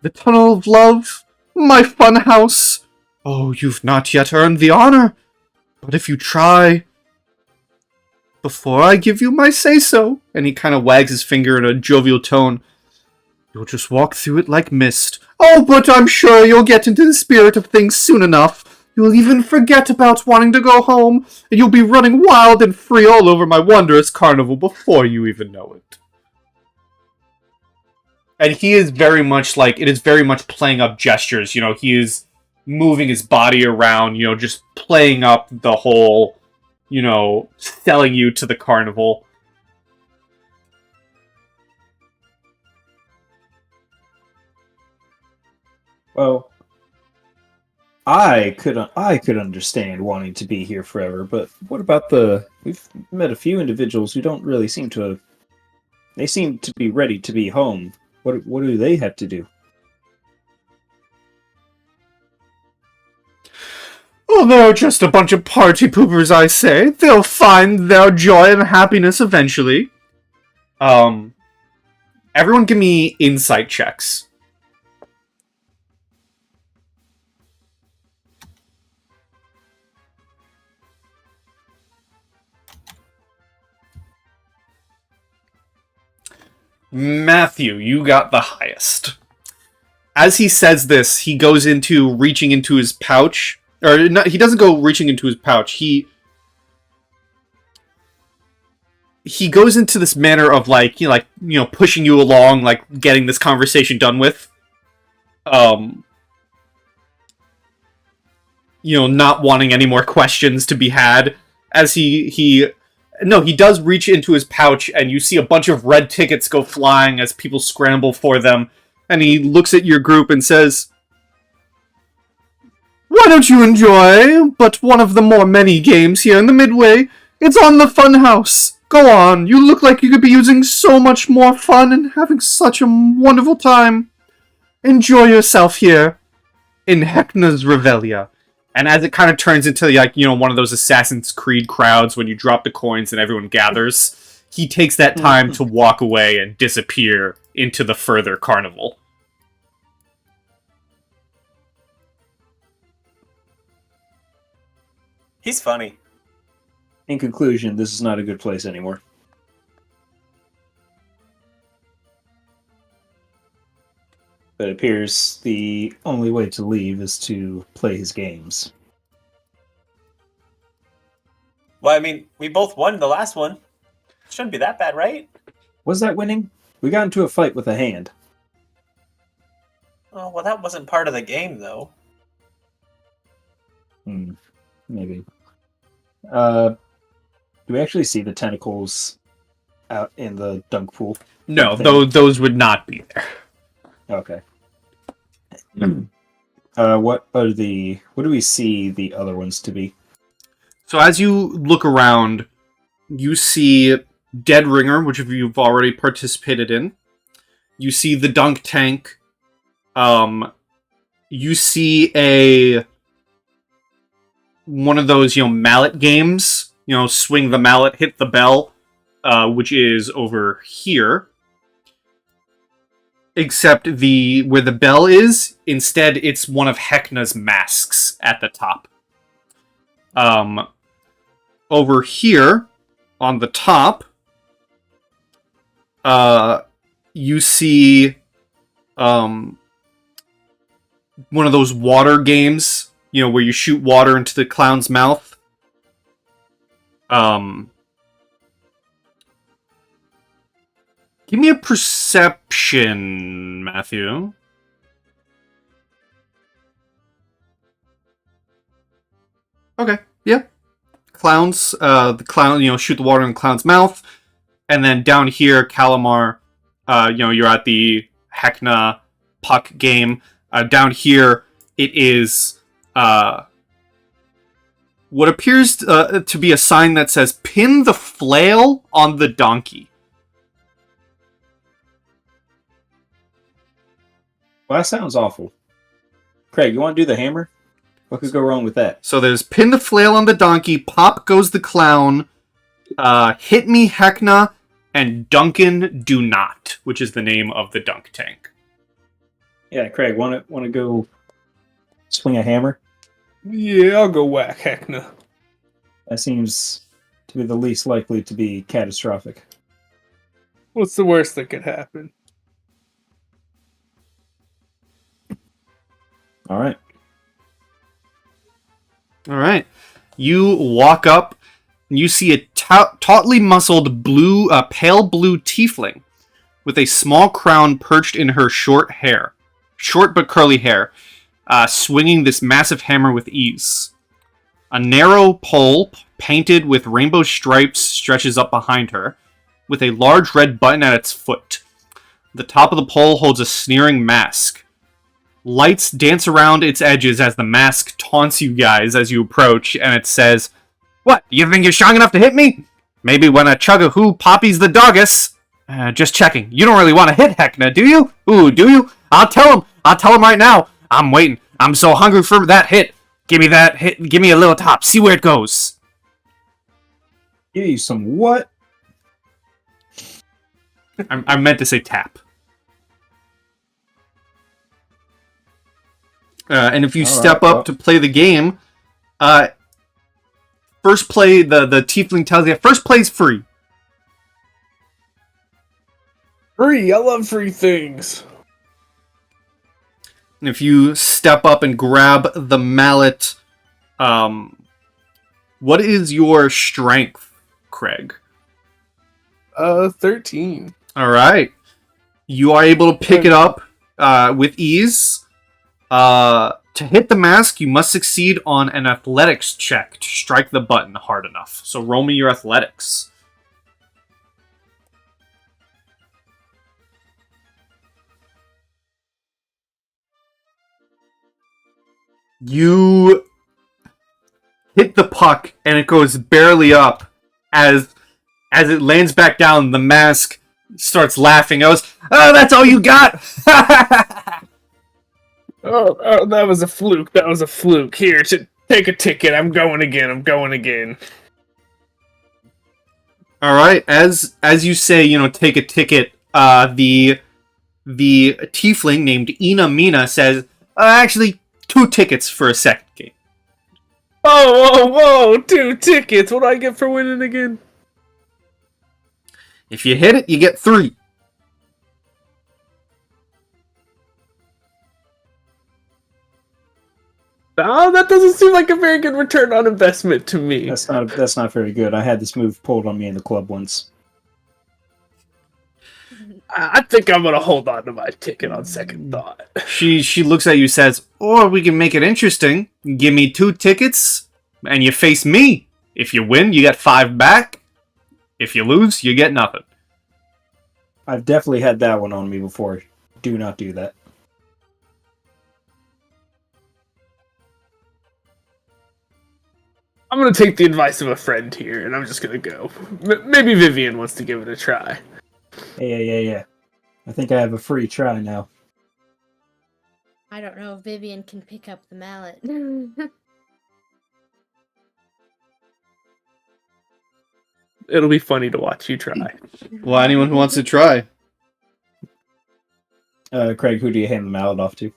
The Tunnel of Love, my fun house. Oh, you've not yet earned the honor. But if you try, before I give you my say-so, and he kind of wags his finger in a jovial tone, You'll just walk through it like mist. Oh, but I'm sure you'll get into the spirit of things soon enough. You'll even forget about wanting to go home, and you'll be running wild and free all over my wondrous carnival before you even know it. And he is very much like, it is very much playing up gestures, he is moving his body around, just playing up the whole, selling you to the carnival. Well, I could understand wanting to be here forever, but what about we've met a few individuals who don't really seem to. They seem to be ready to be home. What do they have to do? Oh, they're just a bunch of party poopers, I say. They'll find their joy and happiness eventually. Everyone give me insight checks. Matthew, you got the highest. As he says this, he goes into reaching into his pouch. Or, no, he doesn't go reaching into his pouch. He goes into this manner of, pushing you along, getting this conversation done with. Not wanting any more questions to be had. As he does reach into his pouch, and you see a bunch of red tickets go flying as people scramble for them. And he looks at your group and says, "Why don't you enjoy but one of the more many games here in the Midway? It's on the Fun House. Go on, you look like you could be using so much more fun and having such a wonderful time. Enjoy yourself here in Heckna's Revelia." And as it kind of turns into, one of those Assassin's Creed crowds when you drop the coins and everyone gathers, he takes that time to walk away and disappear into the further carnival. He's funny. In conclusion, this is not a good place anymore. But it appears the only way to leave is to play his games. Well, I mean, we both won the last one. Shouldn't be that bad, right? Was that winning? We got into a fight with a hand. Oh, well, that wasn't part of the game, though. Maybe. Do we actually see the tentacles out in the dunk pool? No, those would not be there. Okay. What do we see the other ones to be? So as you look around, you see Dead Ringer, which you've already participated in. You see the dunk tank. You see one of those, mallet games. Swing the mallet, hit the bell, which is over here. Except where the bell is, instead it's one of Heckna's masks at the top. Over here, on the top, you see one of those water games, where you shoot water into the clown's mouth. Give me a perception, Matthew. Okay, yeah. Clowns, the clown, shoot the water in the clown's mouth. And then down here, Calamar, you're at the Heckna puck game. Down here, it is what appears to be a sign that says, "Pin the flail on the donkey." Well, that sounds awful. Craig, you want to do the hammer? What could go wrong with that? So there's pin the flail on the donkey, pop goes the clown, hit me Heckna, and Duncan do not, which is the name of the dunk tank. Yeah, Craig, want to go swing a hammer? Yeah, I'll go whack Heckna. That seems to be the least likely to be catastrophic. What's the worst that could happen? All right. All right. You walk up, and you see a tautly muscled pale blue tiefling with a small crown perched in her short but curly hair, swinging this massive hammer with ease. A narrow pole painted with rainbow stripes stretches up behind her, with a large red button at its foot. The top of the pole holds a sneering mask. Lights dance around its edges as the mask taunts you guys as you approach, and it says, "What, you think you're strong enough to hit me? Maybe when a chug-a-hoo poppies the doggus." Just checking. You don't really want to hit Heckna, do you? Ooh, do you? I'll tell him right now. I'm waiting. I'm so hungry for that hit. Give me that hit. Give me a little top. See where it goes. Give you some what? I meant to say tap. And if you step up to play the game, first play, the tiefling tells you, first play's free. Free! I love free things! And if you step up and grab the mallet, what is your strength, Craig? 13. Alright. You are able to pick it up with ease. To hit the mask, you must succeed on an athletics check to strike the button hard enough. So roll me your athletics. You hit the puck, and it goes barely up. As it lands back down, the mask starts laughing. It goes, "Oh, that's all you got!" Oh, that was a fluke. That was a fluke. Here, take a ticket. I'm going again. All right. As you say, take a ticket. The tiefling named Ina Mina says, actually, 2 tickets for a second game. Whoa! 2 tickets. What do I get for winning again? If you hit it, you get 3. Oh, that doesn't seem like a very good return on investment to me. That's not very good. I had this move pulled on me in the club once. I think I'm gonna hold on to my ticket on second thought. She looks at you, says, "Or we can make it interesting. Give me 2 tickets, and you face me. If you win, you get 5 back. If you lose, you get nothing." I've definitely had that one on me before. Do not do that. I'm gonna take the advice of a friend here, and I'm just gonna go. Maybe Vivian wants to give it a try. Yeah. I think I have a free try now. I don't know if Vivian can pick up the mallet. It'll be funny to watch you try. Well, anyone who wants to try. Craig, who do you hand the mallet off to?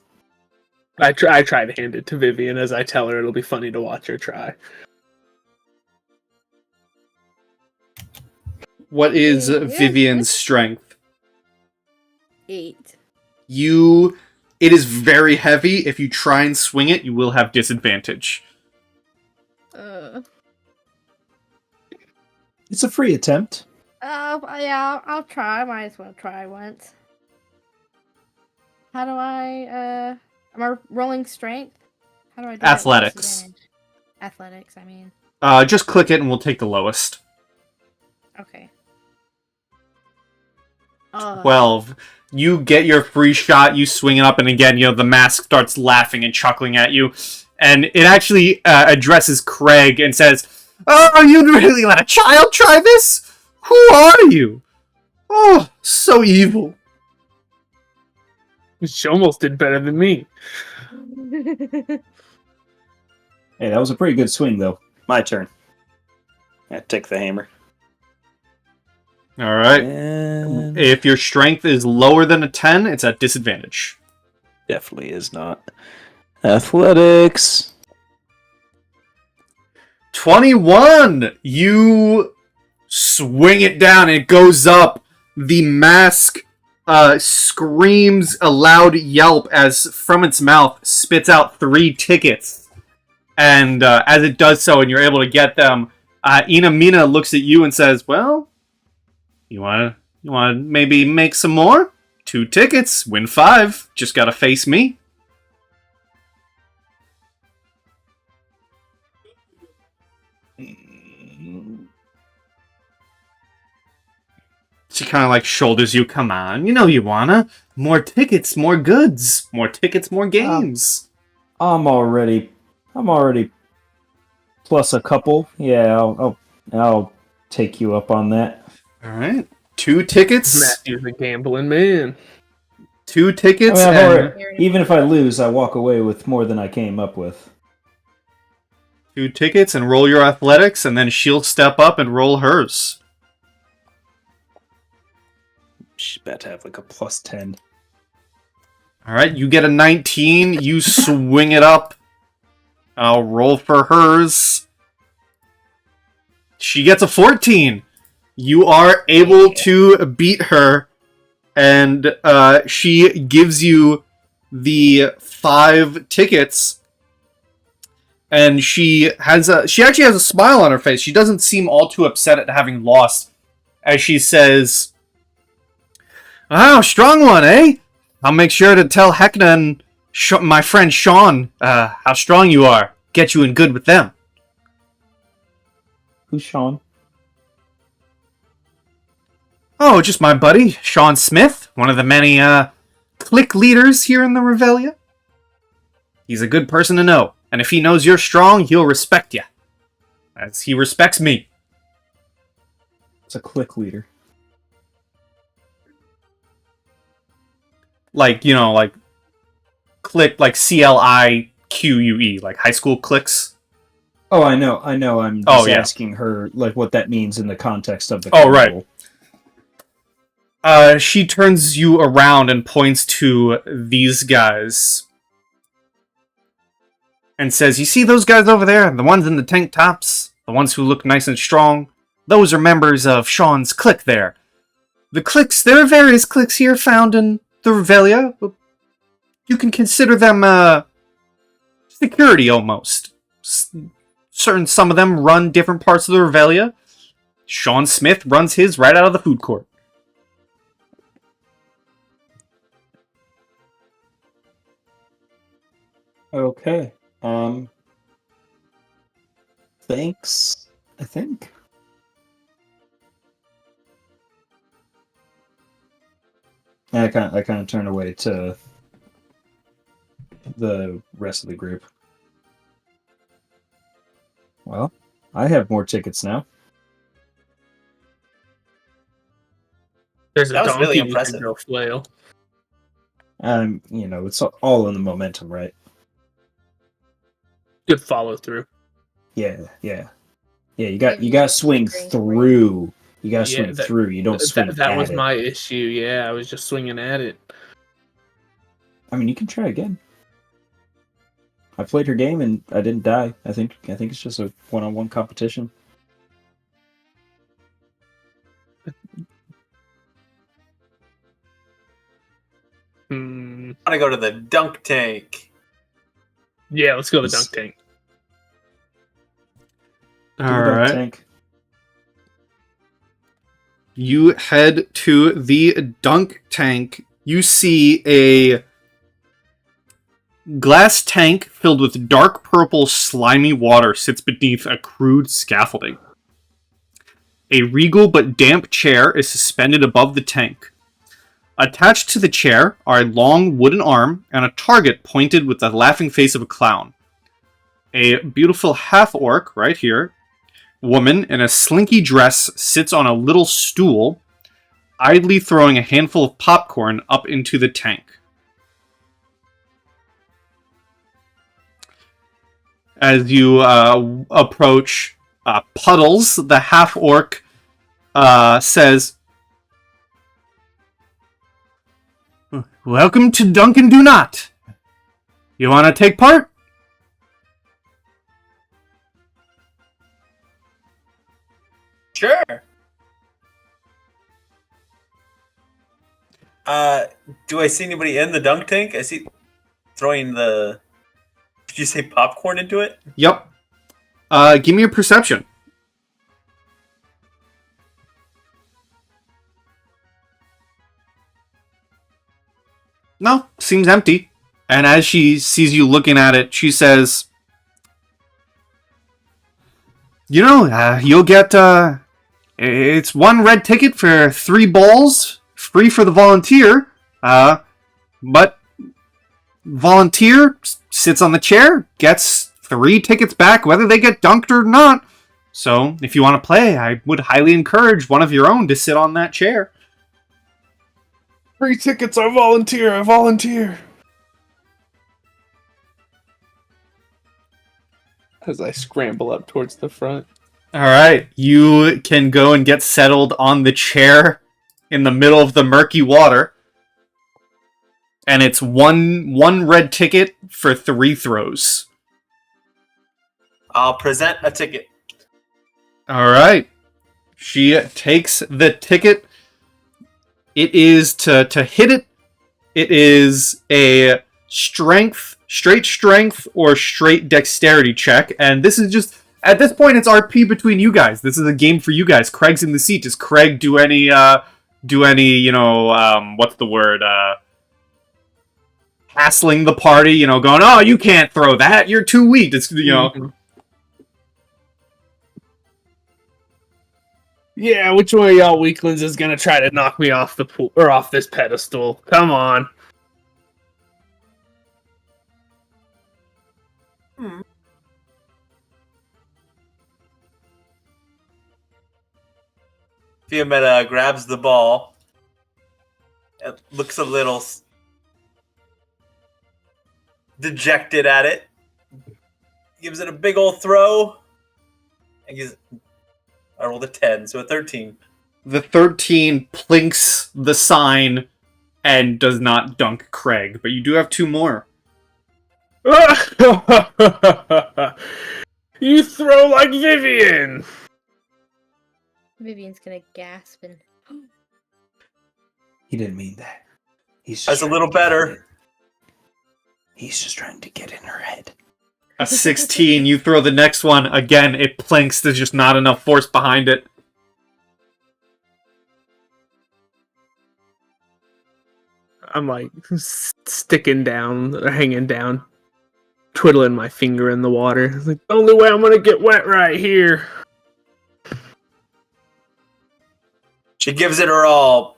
I try to hand it to Vivian as I tell her it'll be funny to watch her try. What is Vivian's strength? 8. It is very heavy. If you try and swing it, you will have disadvantage. It's a free attempt. Yeah, I'll try. Might as well try once. How do I, am I rolling strength? How do I do that with Athletics. disadvantage? Athletics, I mean. Just click it and we'll take the lowest. Okay. 12. You get your free shot, you swing it up, and again, the mask starts laughing and chuckling at you. And it actually addresses Craig and says, "Oh, you'd really let a child try this? Who are you? Oh, so evil." She almost did better than me. Hey, that was a pretty good swing, though. My turn. I take the hammer. Alright. And If your strength is lower than a 10, it's at disadvantage. definitely is not. Athletics. 21! You swing it down, it goes up. The mask screams a loud yelp as from its mouth spits out 3 tickets. And as it does so, and you're able to get them, Ina Mina looks at you and says, "Well, you wanna maybe make some more? 2 tickets, win 5. Just gotta face me." She kind of like shoulders you. "Come on, you know you wanna. More tickets, more goods. More tickets, more games." I'm already plus a couple. Yeah, I'll take you up on that. Alright. 2 tickets. Matthew's a gambling man. 2 tickets. I mean, and even if I lose, I walk away with more than I came up with. 2 tickets and roll your athletics, and then she'll step up and roll hers. She's about to have like a plus 10. Alright, you get a 19, you swing it up. I'll roll for hers. She gets a 14. You are able to beat her, and she gives you the 5 tickets. And she actually has a smile on her face. She doesn't seem all too upset at having lost, as she says, "Oh, strong one, eh? I'll make sure to tell Heckna and my friend Sean how strong you are. Get you in good with them." Who's Sean? "Oh, just my buddy, Sean Smith, one of the many clique leaders here in the Revelia. He's a good person to know, and if he knows you're strong, he'll respect you, as he respects me." It's a clique leader. Like, you know, like clique, like CLIQUE, like high school cliques. Oh, I know. I'm just asking her like what that means in the context of the right. She turns you around and points to these guys and says, "You see those guys over there? The ones in the tank tops? The ones who look nice and strong? Those are members of Sean's clique there. The cliques, there are various cliques here found in the Revelia. You can consider them security almost. Some of them run different parts of the Revelia. Sean Smith runs his right out of the food court." Okay. Thanks, I think. And I kind of turn away to the rest of the group. Well, I have more tickets now. There's a That was donkey really you can impressive. go flail. You know, it's all in the momentum, right? Good follow through. Yeah. You got to swing through. You got to swing that- through. You don't swing That at was it. my issue. Yeah, I was just swinging at it. I mean, you can try again. I played her game and I didn't die. I think it's just a one-on-one competition. Hmm. I want to go to the dunk tank. Yeah, let's go to the dunk tank. Do the dunk Alright. tank. You head to the dunk tank. You see a glass tank filled with dark purple, slimy water sits beneath a crude scaffolding. A regal but damp chair is suspended above the tank. Attached to the chair are a long wooden arm and a target pointed with the laughing face of a clown. A beautiful half-orc, right here, woman in a slinky dress sits on a little stool, idly throwing a handful of popcorn up into the tank. As you approach Puddles, the half-orc says, "Welcome to Dunkin' Do Not. You want to take part?" Sure. Do I see anybody in the dunk tank? I see throwing the. Did you say popcorn into it? Yep. Give me a perception. No, seems empty. And as she sees you looking at it, she says, "You know, you'll get, it's 1 red ticket for 3 balls, free for the volunteer, but volunteer sits on the chair, gets 3 tickets back whether they get dunked or not. So, if you want to play, I would highly encourage one of your own to sit on that chair." Free tickets, I volunteer, I volunteer. As I scramble up towards the front. Alright, you can go and get settled on the chair in the middle of the murky water. And it's one red ticket for 3 throws. I'll present a ticket. Alright. She takes the ticket. It is to hit it. It is a straight strength, or straight dexterity check. And this is just, at this point, it's RP between you guys. This is a game for you guys. Craig's in the seat. Does Craig do any, you know, what's the word, hassling the party, you know, going, "Oh, you can't throw that. You're too weak." It's, you know. Yeah, which one of y'all weaklings is gonna try to knock me off the pool or off this pedestal? Come on. Fiametta grabs the ball. It looks a little dejected at it. Gives it a big old throw. And I rolled a 10, so a 13. The 13 plinks the sign and does not dunk Craig, but you do have 2 more. You throw like Vivian! Vivian's gonna gasp and. He didn't mean that. He's just That's a trying little to get in better. her- He's just trying to get in her head. A 16, you throw the next one. Again, it plinks. There's just not enough force behind it. I'm like sticking down, or hanging down, twiddling my finger in the water. It's like, the only way I'm gonna get wet right here. She gives it her all.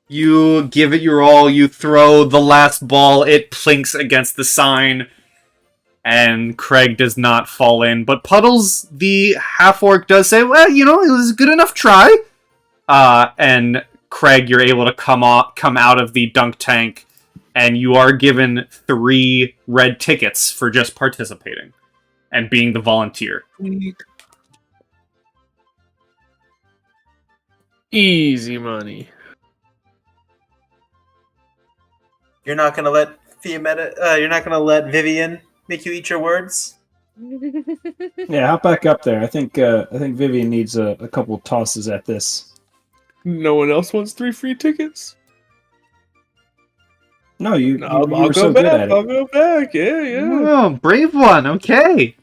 You give it your all. You throw the last ball. It plinks against the sign. And Craig does not fall in. But Puddles, the half-orc, does say, "Well, you know, it was a good enough try." And Craig, you're able to come out of the dunk tank, and you are given 3 red tickets for just participating and being the volunteer. Easy money. You're not gonna let you're not gonna let Vivian make you eat your words? Yeah, hop back up there. I think Vivian needs a couple tosses at this. No one else wants 3 free tickets? No, you I'll were go so back. good at I'll it. go back. Yeah. Oh, brave one. Okay.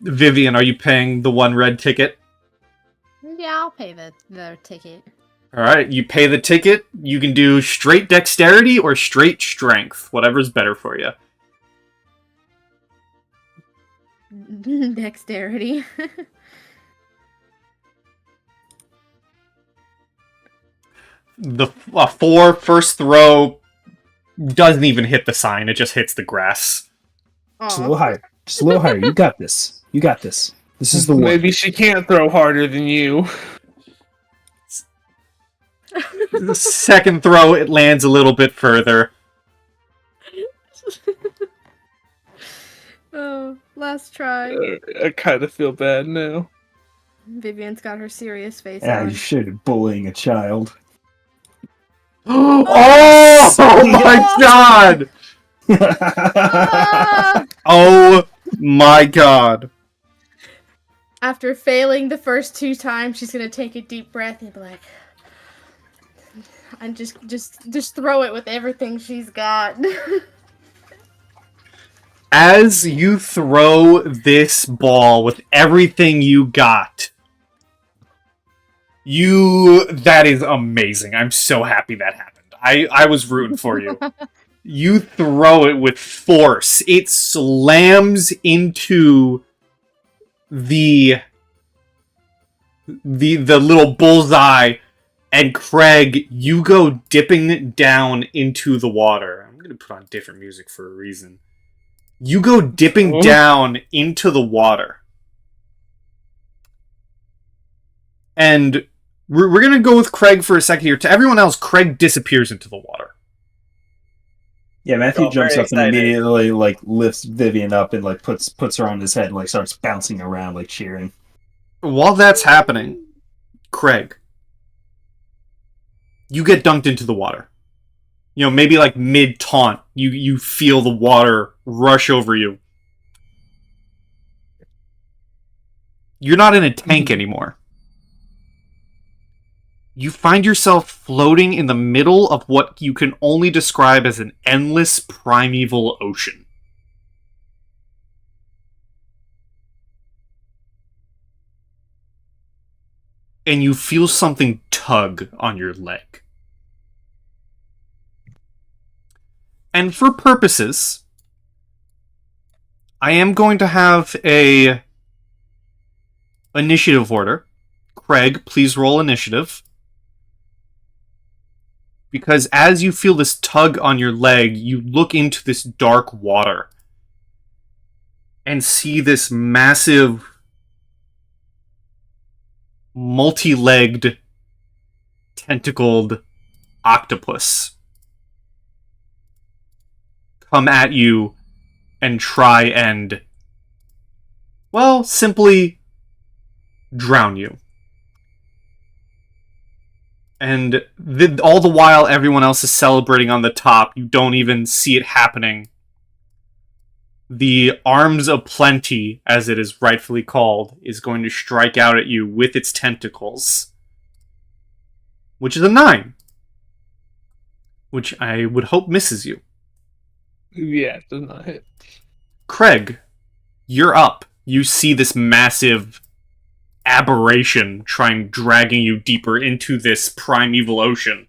Vivian, are you paying the 1 red ticket? Yeah, I'll pay the ticket. Alright, you pay the ticket. You can do straight dexterity or straight strength. Whatever's better for you. Dexterity. The 4 first throw doesn't even hit the sign. It just hits the grass. Just a little higher. Just a little higher. You got this. You got this. This is the one. Maybe she can't throw harder than you. The second throw, it lands a little bit further. Oh, last try. I kind of feel bad now. Vivian's got her serious face Yeah, on. you should. Bullying a child. Oh my god! Ah! Oh my god. After failing the first 2 times, she's gonna take a deep breath and be like, And just throw it with everything she's got. As you throw this ball with everything you got, that is amazing. I'm so happy that happened. I was rooting for you. You throw it with force. It slams into the little bullseye, and Craig, you go dipping down into the water. I'm gonna put on different music for a reason. You go dipping down into the water. And we're going to go with Craig for a second here. To everyone else, Craig disappears into the water. Yeah, Matthew jumps very up and excited. immediately lifts Vivian up and puts her on his head and starts bouncing around cheering. While that's happening, Craig, you get dunked into the water. Maybe mid-taunt, you feel the water rush over you. You're not in a tank anymore. You find yourself floating in the middle of what you can only describe as an endless primeval ocean. And you feel something tug on your leg. And for purposes, I am going to have a initiative order. Craig, please roll initiative. Because as you feel this tug on your leg, you look into this dark water and see this massive, multi-legged, tentacled octopus come at you and try and, well, simply drown you. And all the while everyone else is celebrating on the top, you don't even see it happening. The Arms of Plenty, as it is rightfully called, is going to strike out at you with its tentacles. Which is a 9. Which I would hope misses you. Yeah, it does not hit. Craig, you're up. You see this massive aberration dragging you deeper into this primeval ocean.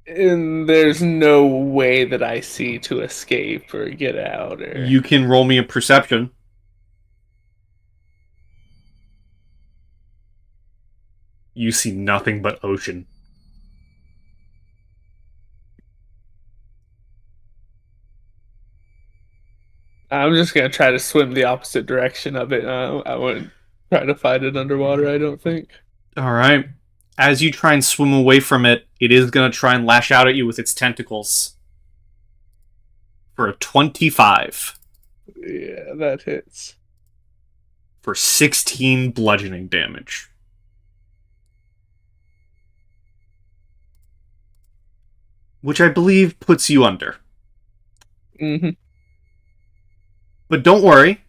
And there's no way that I see to escape or get out. Or You can roll me a perception. You see nothing but ocean. I'm just gonna try to swim the opposite direction of it. I wouldn't try to fight it underwater, I don't think. Alright. As you try and swim away from it, it is going to try and lash out at you with its tentacles. For a 25. Yeah, that hits. For 16 bludgeoning damage. Which I believe puts you under. Mm-hmm. But don't worry.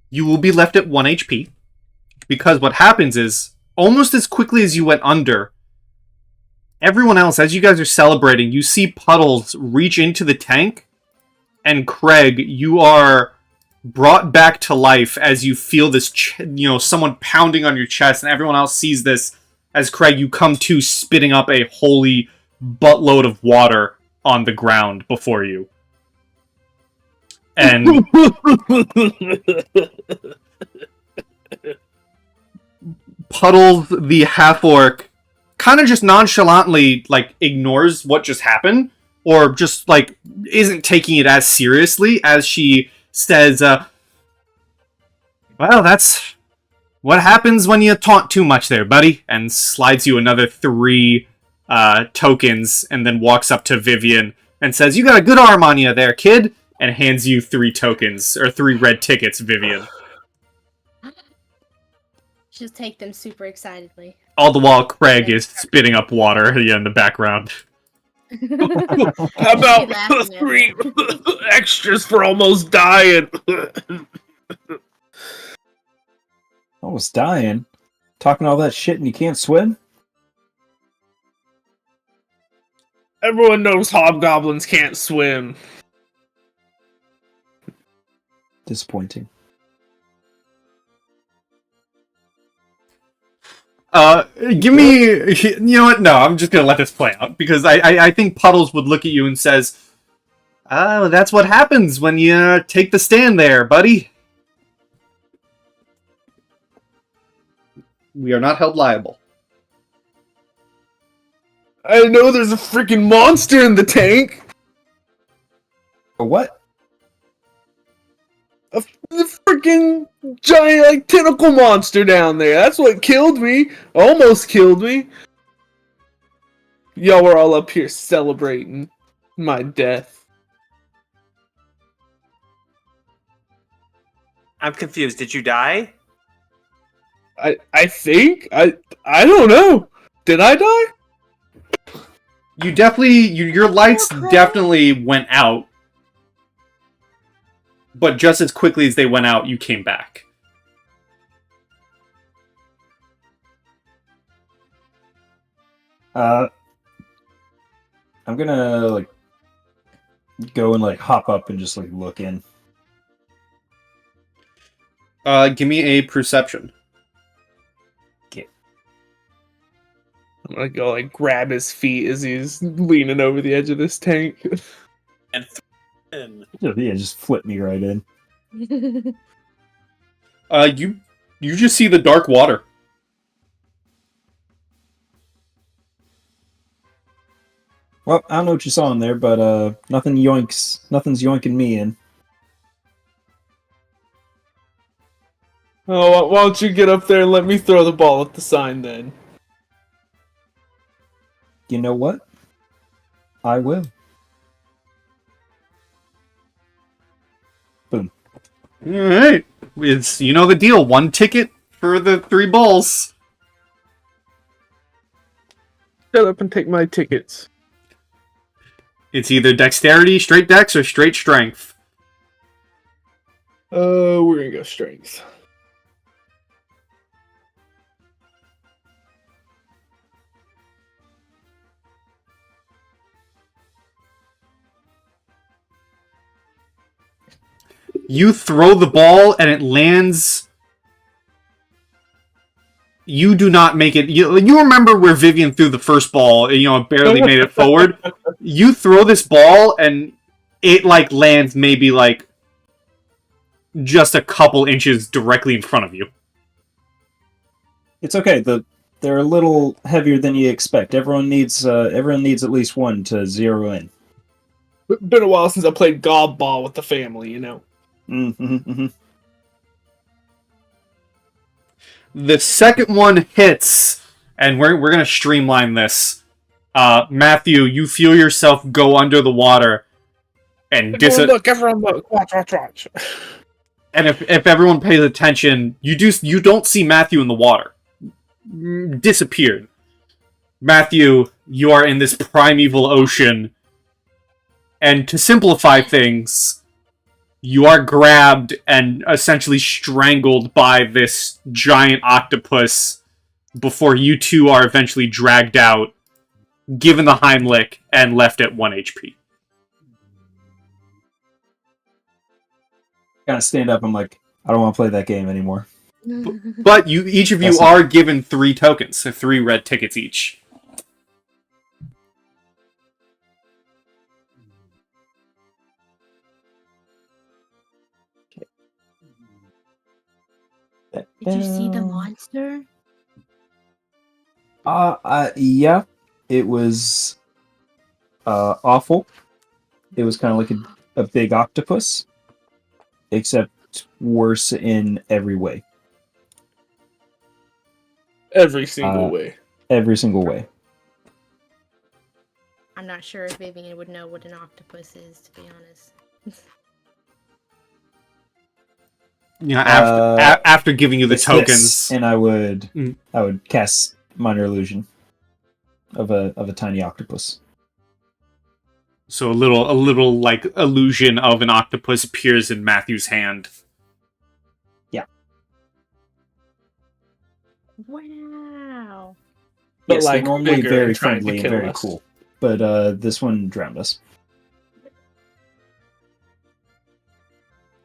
You will be left at 1 HP. Because what happens is, almost as quickly as you went under, everyone else, as you guys are celebrating, you see Puddles reach into the tank, and Craig, you are brought back to life as you feel this, someone pounding on your chest, and everyone else sees this as Craig, you come to spitting up a holy buttload of water on the ground before you. And Puddles, the half-orc, kind of just nonchalantly, ignores what just happened, or just, isn't taking it as seriously as she says, well, that's what happens when you taunt too much there, buddy, and slides you another 3 tokens, and then walks up to Vivian and says, you got a good arm on you there, kid, and hands you 3 tokens, or 3 red tickets, Vivian. She'll take them super excitedly. All the while, Craig is spitting up water in the background. How about Laughing at 3 extras for almost dying? Almost dying. talking all that shit and you can't swim? Everyone knows hobgoblins can't swim. Disappointing. Give me... You know what? No, I'm just gonna let this play out. Because I think Puddles would look at you and says, "Oh, that's what happens when you take the stand there, buddy. We are not held liable." I know there's a freaking monster in the tank. A what? The freaking giant, like, tentacle monster down there. That's what killed me. Almost killed me. Y'all were all up here celebrating my death. I'm confused. Did you die? I think? I don't know. Did I die? You definitely... Your lights definitely went out. But just as quickly as they went out, you came back. I'm gonna, like, go and, like, hop up and just, like, look in. Give me a perception. I'm gonna go, like, grab his feet as he's leaning over the edge of this tank. And in. Yeah, just flip me right in. You just see the dark water. Well, I don't know what you saw in there, but nothing's yoinking me in. Oh, why don't you get up there and let me throw the ball at the sign then? You know what? I will. Boom. Alright. It's, you know the deal. 1 ticket for the 3 balls. Shut up and take my tickets. It's either dexterity, straight dex, or straight strength. We're gonna go strength. You throw the ball and it lands. You do not make it. You remember where Vivian threw the first ball, and, it barely made it forward? You throw this ball and it, like, lands maybe, like, just a couple inches directly in front of you. It's okay. They're a little heavier than you expect. Everyone needs at least one to zero in. Been a while since I played gob ball with the family, you know. Mm-hmm. The second one hits, and we're going to streamline this. Matthew, you feel yourself go under the water and Everyone look, watch. And if everyone pays attention, you don't see Matthew in the water. Disappeared. Matthew, you are in this primeval ocean, and to simplify things, you are grabbed and essentially strangled by this giant octopus before you two are eventually dragged out, given the Heimlich, and left at 1 HP. Kind of stand up. I'm like, I don't want to play that game anymore. But each of you are given 3 tokens, so 3 red tickets each. Did you see the monster? Yeah. It was awful. It was kind of like a big octopus, except worse in every way. Every single way. Every single way. I'm not sure if Vivian would know what an octopus is, to be honest. After giving you the It's tokens, this, and I would cast minor illusion of a tiny octopus. so a little like illusion of an octopus appears in Matthew's hand. Yeah. Wow. But Yes, they're like normally bigger very and trying to friendly and kill very us. cool. But this one drowned us.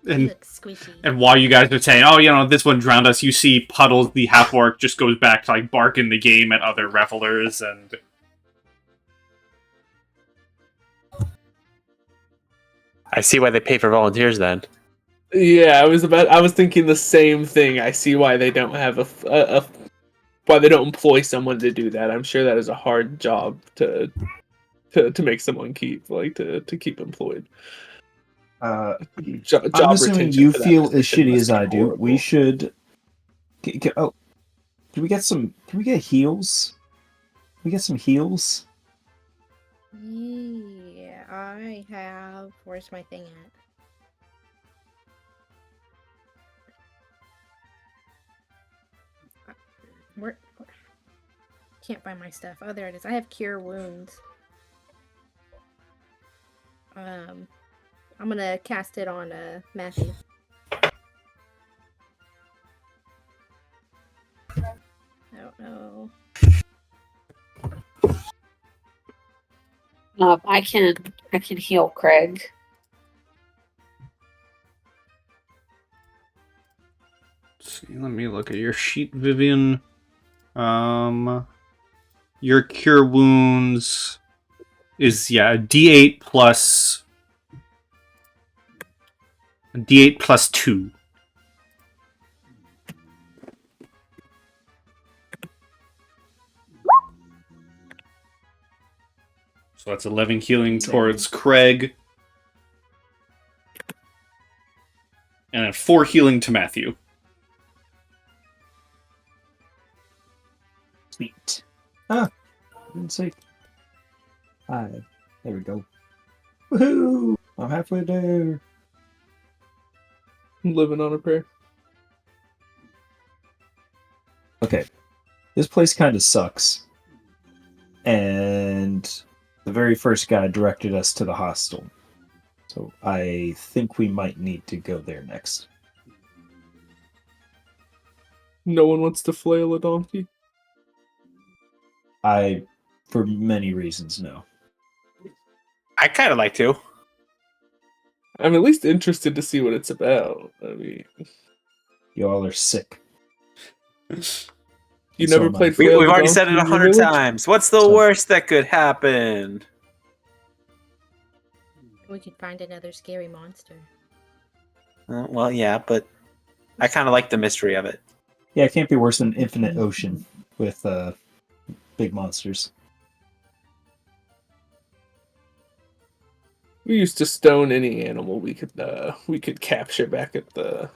He And looks squishy. and while you guys are saying, "Oh, this one drowned us," you see Puddles, the half orc, just goes back to like barking the game at other revelers, and I see why they pay for volunteers then. Yeah, I was thinking the same thing. I see why they don't have why they don't employ someone to do that. I'm sure that is a hard job to make someone keep to keep employed. I'm Job assuming retention you for that feel as position shitty must as be I do. horrible. We should. Oh, can we get some? Can we get heals? Can we get some heals? Yeah, I have. Where's my thing at? Where? Can't find my stuff. Oh, there it is. I have cure wounds. I'm gonna cast it on Matthew. Oh no. I can heal Craig. see, let me look at your sheet, Vivian. Your cure wounds is a D8 plus D8 plus 2. So that's 11 healing towards Craig. And then 4 healing to Matthew. Sweet. Ah, didn't say. Hi. There we go. Woohoo! I'm halfway there. Living on a prayer. Okay. This place kind of sucks. And the very first guy directed us to the hostel. So I think we might need to go there next. No one wants to flail a donkey. For many reasons, no. I kind of like to. I'm at least interested to see what it's about. I mean, Y'all are sick. you So never am I. played We've flail a already donkey said it in your 100 village? times. What's the So- worst that could happen? We could find another scary monster. Well, yeah, but I kind of like the mystery of it. Yeah, it can't be worse than Infinite Ocean with big monsters. We used to stone any animal we could capture back at the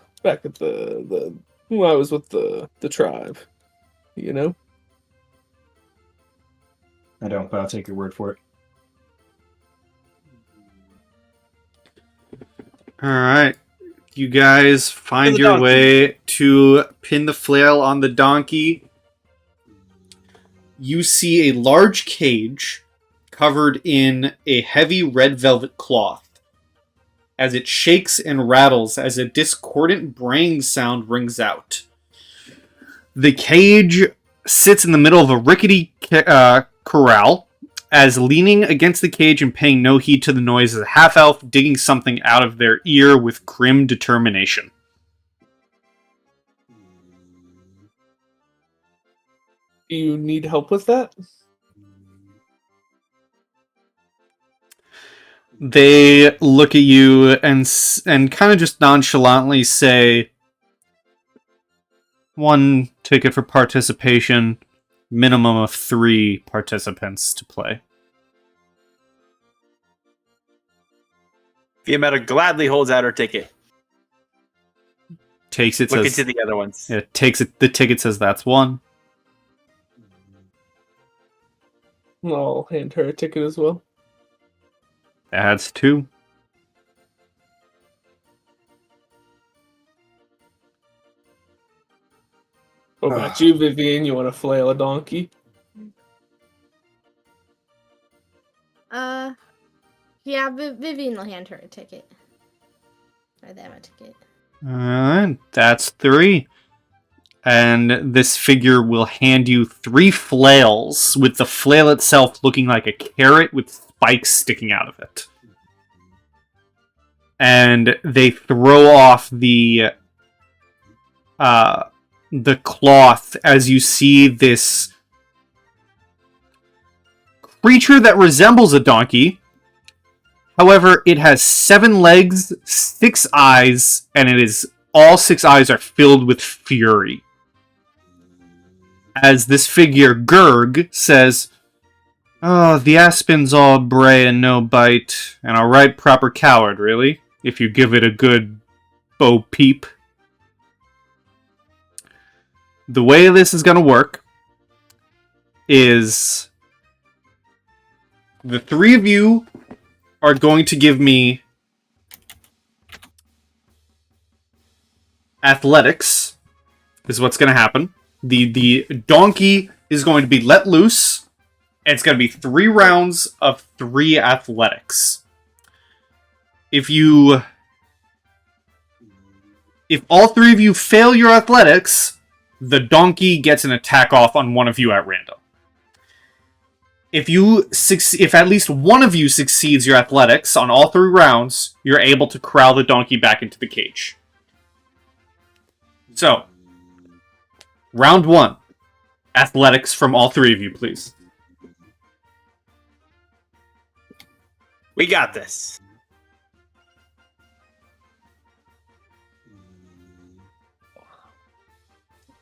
when I was with the tribe, you know. I don't, but I'll take your word for it. Alright. You guys find the your donkey. way to pin the flail on the donkey. You see a large cage covered in a heavy red velvet cloth as it shakes and rattles as a discordant braying sound rings out. The cage sits in the middle of a rickety corral, as leaning against the cage and paying no heed to the noise is a half-elf digging something out of their ear with grim determination. Do you need help with that? They look at you and kind of just nonchalantly say, 1 ticket for participation, minimum of 3 participants to play. Fiametta gladly holds out her ticket. Takes it, Look says, into the other ones. yeah, takes it. The ticket says that's 1. I'll hand her a ticket as well. That's 2. What about you, Vivian? You want to flail a donkey? Yeah, Vivian will hand her a ticket. Or them a ticket. Alright, that's 3. And this figure will hand you 3 flails, with the flail itself looking like a carrot with spikes sticking out of it. And they throw off the cloth as you see this creature that resembles a donkey. However, it has 7 legs, 6 eyes, and all 6 eyes are filled with fury. As this figure, Gurg, says, "Oh, the aspen's all bray and no bite, and a right proper coward, really, if you give it a good bo peep." The way this is going to work is the 3 of you are going to give me athletics, is what's going to happen. The donkey is going to be let loose, and it's going to be 3 rounds of 3 athletics. If all 3 of you fail your athletics, the donkey gets an attack off on one of you at random. If at least one of you succeeds your athletics on all 3 rounds, you're able to corral the donkey back into the cage. So, round 1. Athletics from all 3 of you, please. We got this.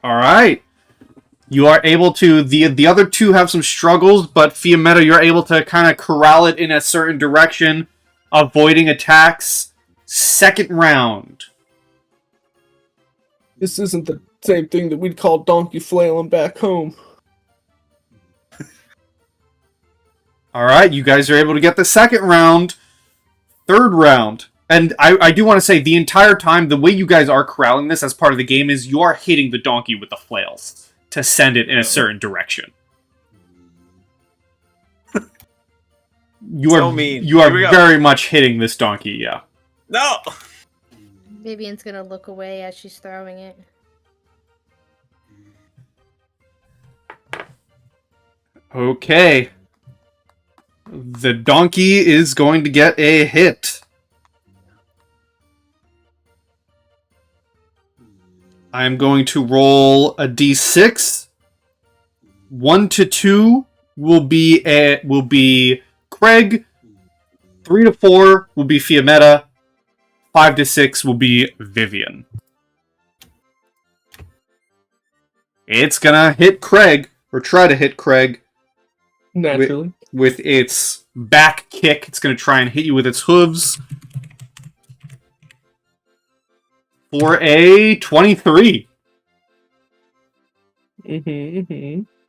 Alright. You are able to... The other 2 have some struggles, but Fiametta, you're able to kind of corral it in a certain direction, avoiding attacks. Second round. This isn't the same thing that we'd call donkey flailing back home. Alright, you guys are able to get the second round. Third round. And I do want to say, the entire time, the way you guys are corralling this as part of the game is you are hitting the donkey with the flails to send it in a certain direction. You are very much hitting this donkey, yeah. No! Vivian's gonna look away as she's throwing it. Okay. The donkey is going to get a hit. I'm going to roll a d6. 1 to 2 will be Craig. 3 to 4 will be Fiametta. 5 to 6 will be Vivian. It's gonna hit Craig, or try to hit Craig. Naturally. With its back kick. It's gonna try and hit you with its hooves. For a 23.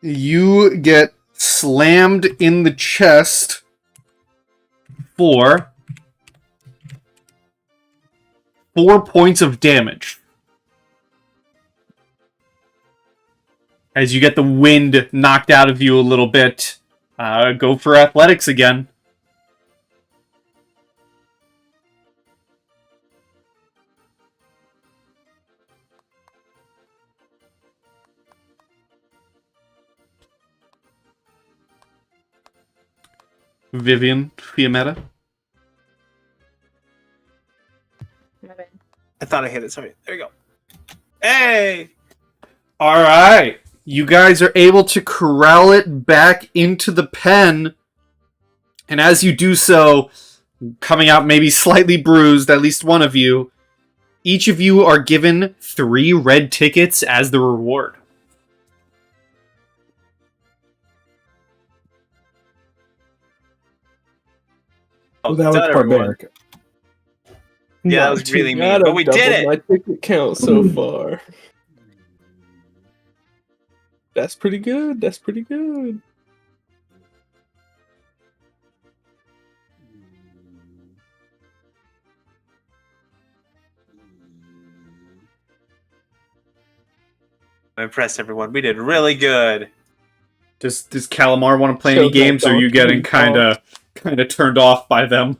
You get slammed in the chest for 4 points of damage. As you get the wind knocked out of you a little bit, go for athletics again. Vivian, Fiametta. My bad. I thought I hit it. Sorry. There we go. Hey! Alright. You guys are able to corral it back into the pen. And as you do so, coming out maybe slightly bruised, at least one of you, each of you are given 3 red tickets as the reward. Well, that was barbaric. Yeah, that was really mean, but we did it! My ticket count so far. That's pretty good. That's pretty good. I'm impressed, everyone. We did really good. Does Calamar want to play any games, or are you getting kind of turned off by them?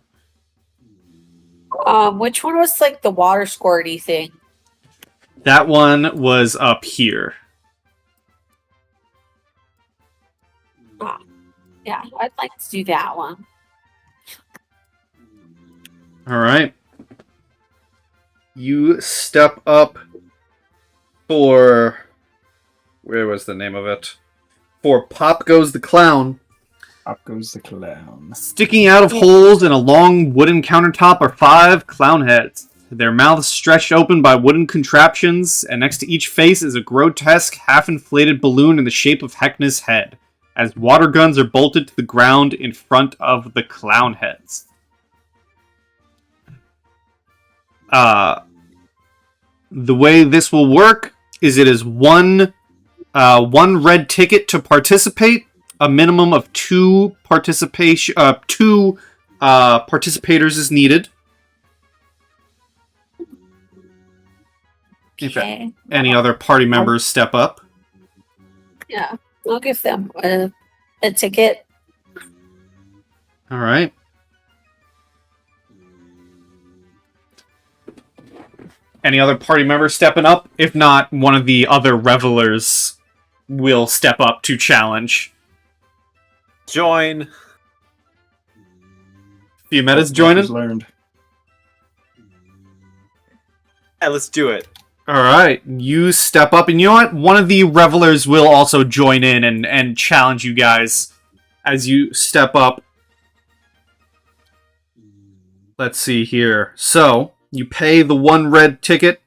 Which one was like the water squirty thing? That one was up here. Yeah, I'd like to do that one. All right. You step up for... Where was the name of it? For Pop Goes the Clown. Up goes the clown. Sticking out of holes in a long wooden countertop are 5 clown heads. Their mouths stretched open by wooden contraptions, and next to each face is a grotesque, half-inflated balloon in the shape of Heckna's head, as water guns are bolted to the ground in front of the clown heads. The way this will work is it is one red ticket to participate, a minimum of 2 participators is needed. If Okay. any other party members step up. Yeah, I'll give them a ticket. All right. Any other party members stepping up? If not, one of the other revelers will step up to challenge. Join. Fiametta's joining? Learned. Yeah, let's do it. Alright, you step up, and you know what? One of the revelers will also join in and challenge you guys as you step up. Let's see here. So, you pay the 1 red ticket.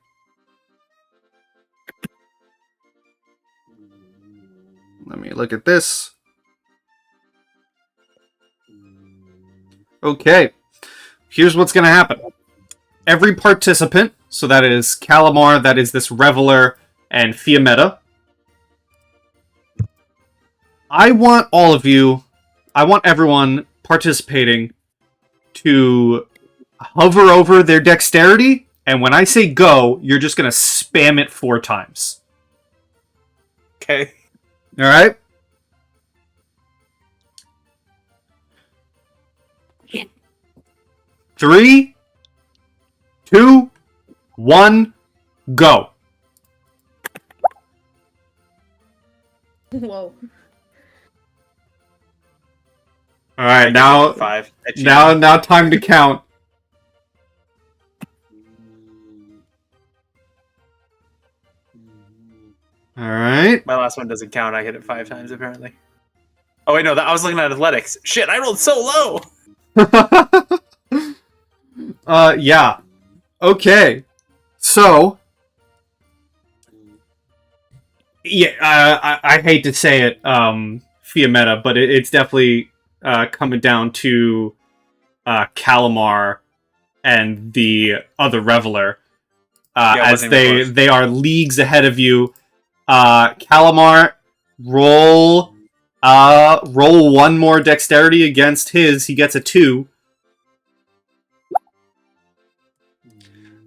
Let me look at this. Okay. Here's what's going to happen. Every participant, so that is Calamar, that is this reveler, and Fiametta. I want all of you, I want everyone participating to hover over their dexterity, and when I say go, you're just going to spam it 4 times. Okay. Alright? Yeah. 3, 2, 1, go. Whoa. Alright, now 5. now time to count. Alright. My last one doesn't count. I hit it 5 times apparently. Oh wait, no, I was looking at athletics. Shit, I rolled so low. Yeah. Okay. So, yeah, I hate to say it, Fiametta, but it's definitely coming down to Calamar and the other reveler, as they are leagues ahead of you. Calamar, roll 1 more dexterity against his. He gets a 2.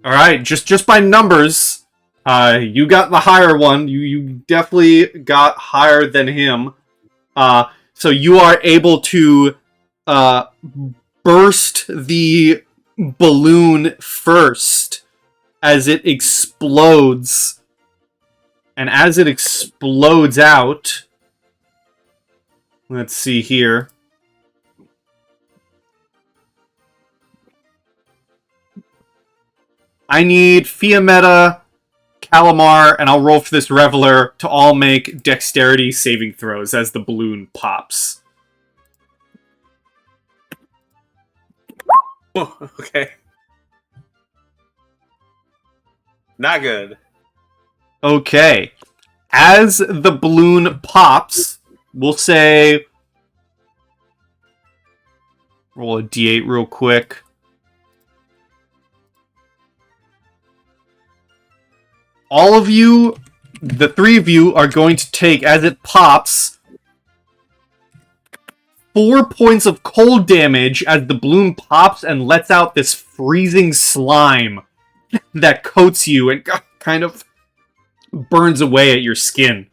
All right, just by numbers, you got the higher one. You definitely got higher than him. So you are able to burst the balloon first as it explodes. And as it explodes out, let's see here. I need Fiametta, Calamar, and I'll roll for this Reveler to all make dexterity saving throws as the balloon pops. Oh, okay. Not good. Okay. As the balloon pops, we'll say... Roll a d8 real quick. All of you, the 3 of you, are going to take, as it pops, 4 points of cold damage as the balloon pops and lets out this freezing slime that coats you and kind of burns away at your skin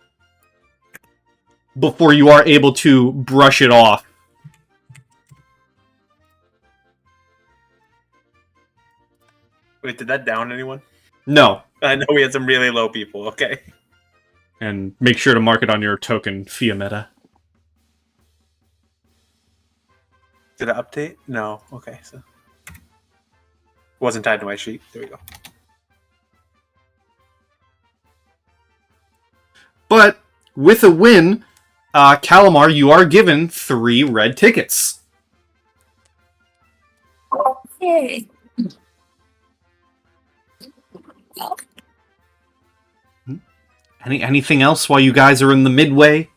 before you are able to brush it off. Wait, did that down anyone? No. I know we had some really low people. Okay. And make sure to mark it on your token, Fiametta. Did it update? No. Okay. So wasn't tied to my sheet. There we go. But with a win, Calamar, you are given 3 red tickets. Yay. Anything else while you guys are in the Midway?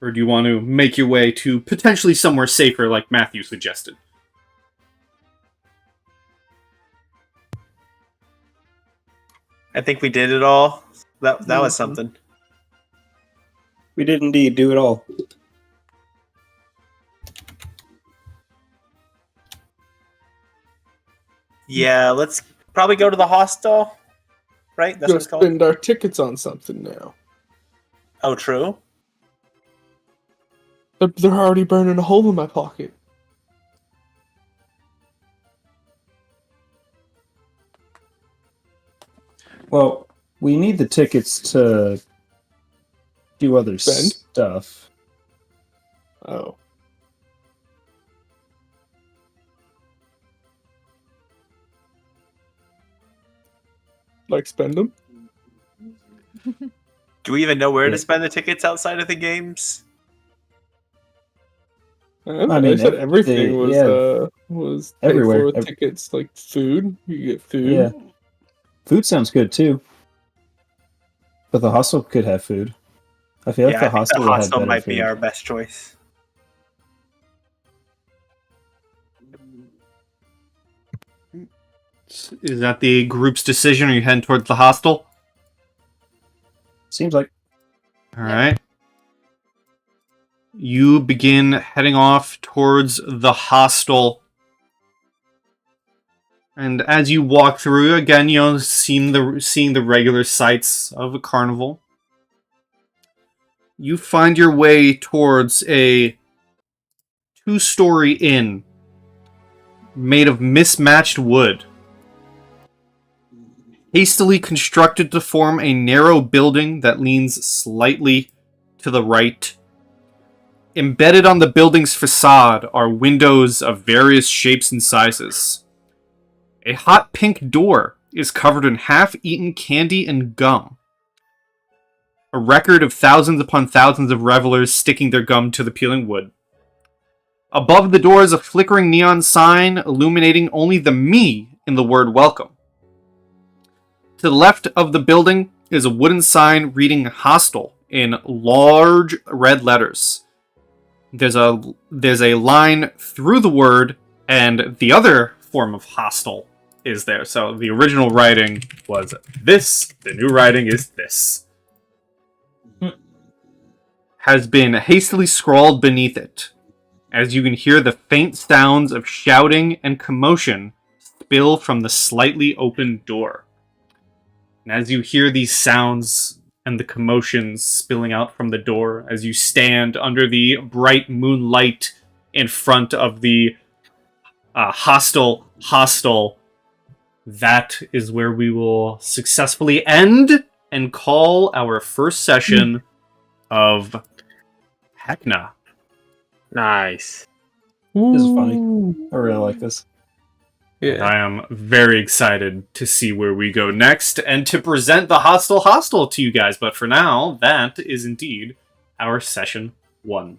Or do you want to make your way to potentially somewhere safer like Matthew suggested? I think we did it all. That was something. We did indeed do it all. Yeah, let's probably go to the hostel. Right? That's what Gonna it's called. spend our tickets on something now. Oh, true. They're already burning a hole in my pocket. Well, we need the tickets to do other Spend? stuff. Oh. Like spend them? Do we even know where Yeah. to spend the tickets outside of the games? I mean, said everything was paid everywhere. for with tickets, like food. You get food. Yeah. Food sounds good too. But the hostel could have food. I feel like Yeah, the I think hostel the will have hostel better might food. be our best choice. Is that the group's decision? Are you heading towards the hostel? Seems like Alright. You begin heading off towards the hostel. And as you walk through, again, you know, seeing the regular sights of a carnival. You find your way towards a 2-story inn made of mismatched wood, hastily constructed to form a narrow building that leans slightly to the right. Embedded on the building's facade are windows of various shapes and sizes. A hot pink door is covered in half-eaten candy and gum. A record of thousands upon thousands of revelers sticking their gum to the peeling wood. Above the door is a flickering neon sign illuminating only the me in the word welcome. To the left of the building is a wooden sign reading hostel in large red letters. There's a line through the word, and the other form of hostel is there. So the original writing was this, the new writing is this. Has been hastily scrawled beneath it, as you can hear the faint sounds of shouting and commotion spill from the slightly open door. And as you hear these sounds and the commotions spilling out from the door, as you stand under the bright moonlight in front of the hostile, that is where we will successfully end and call our first session of Heckna. Nice. this is funny. I really like this. Yeah. I am very excited to see where we go next and to present the Hostile Hostel to you guys. But for now, that is indeed our session 1.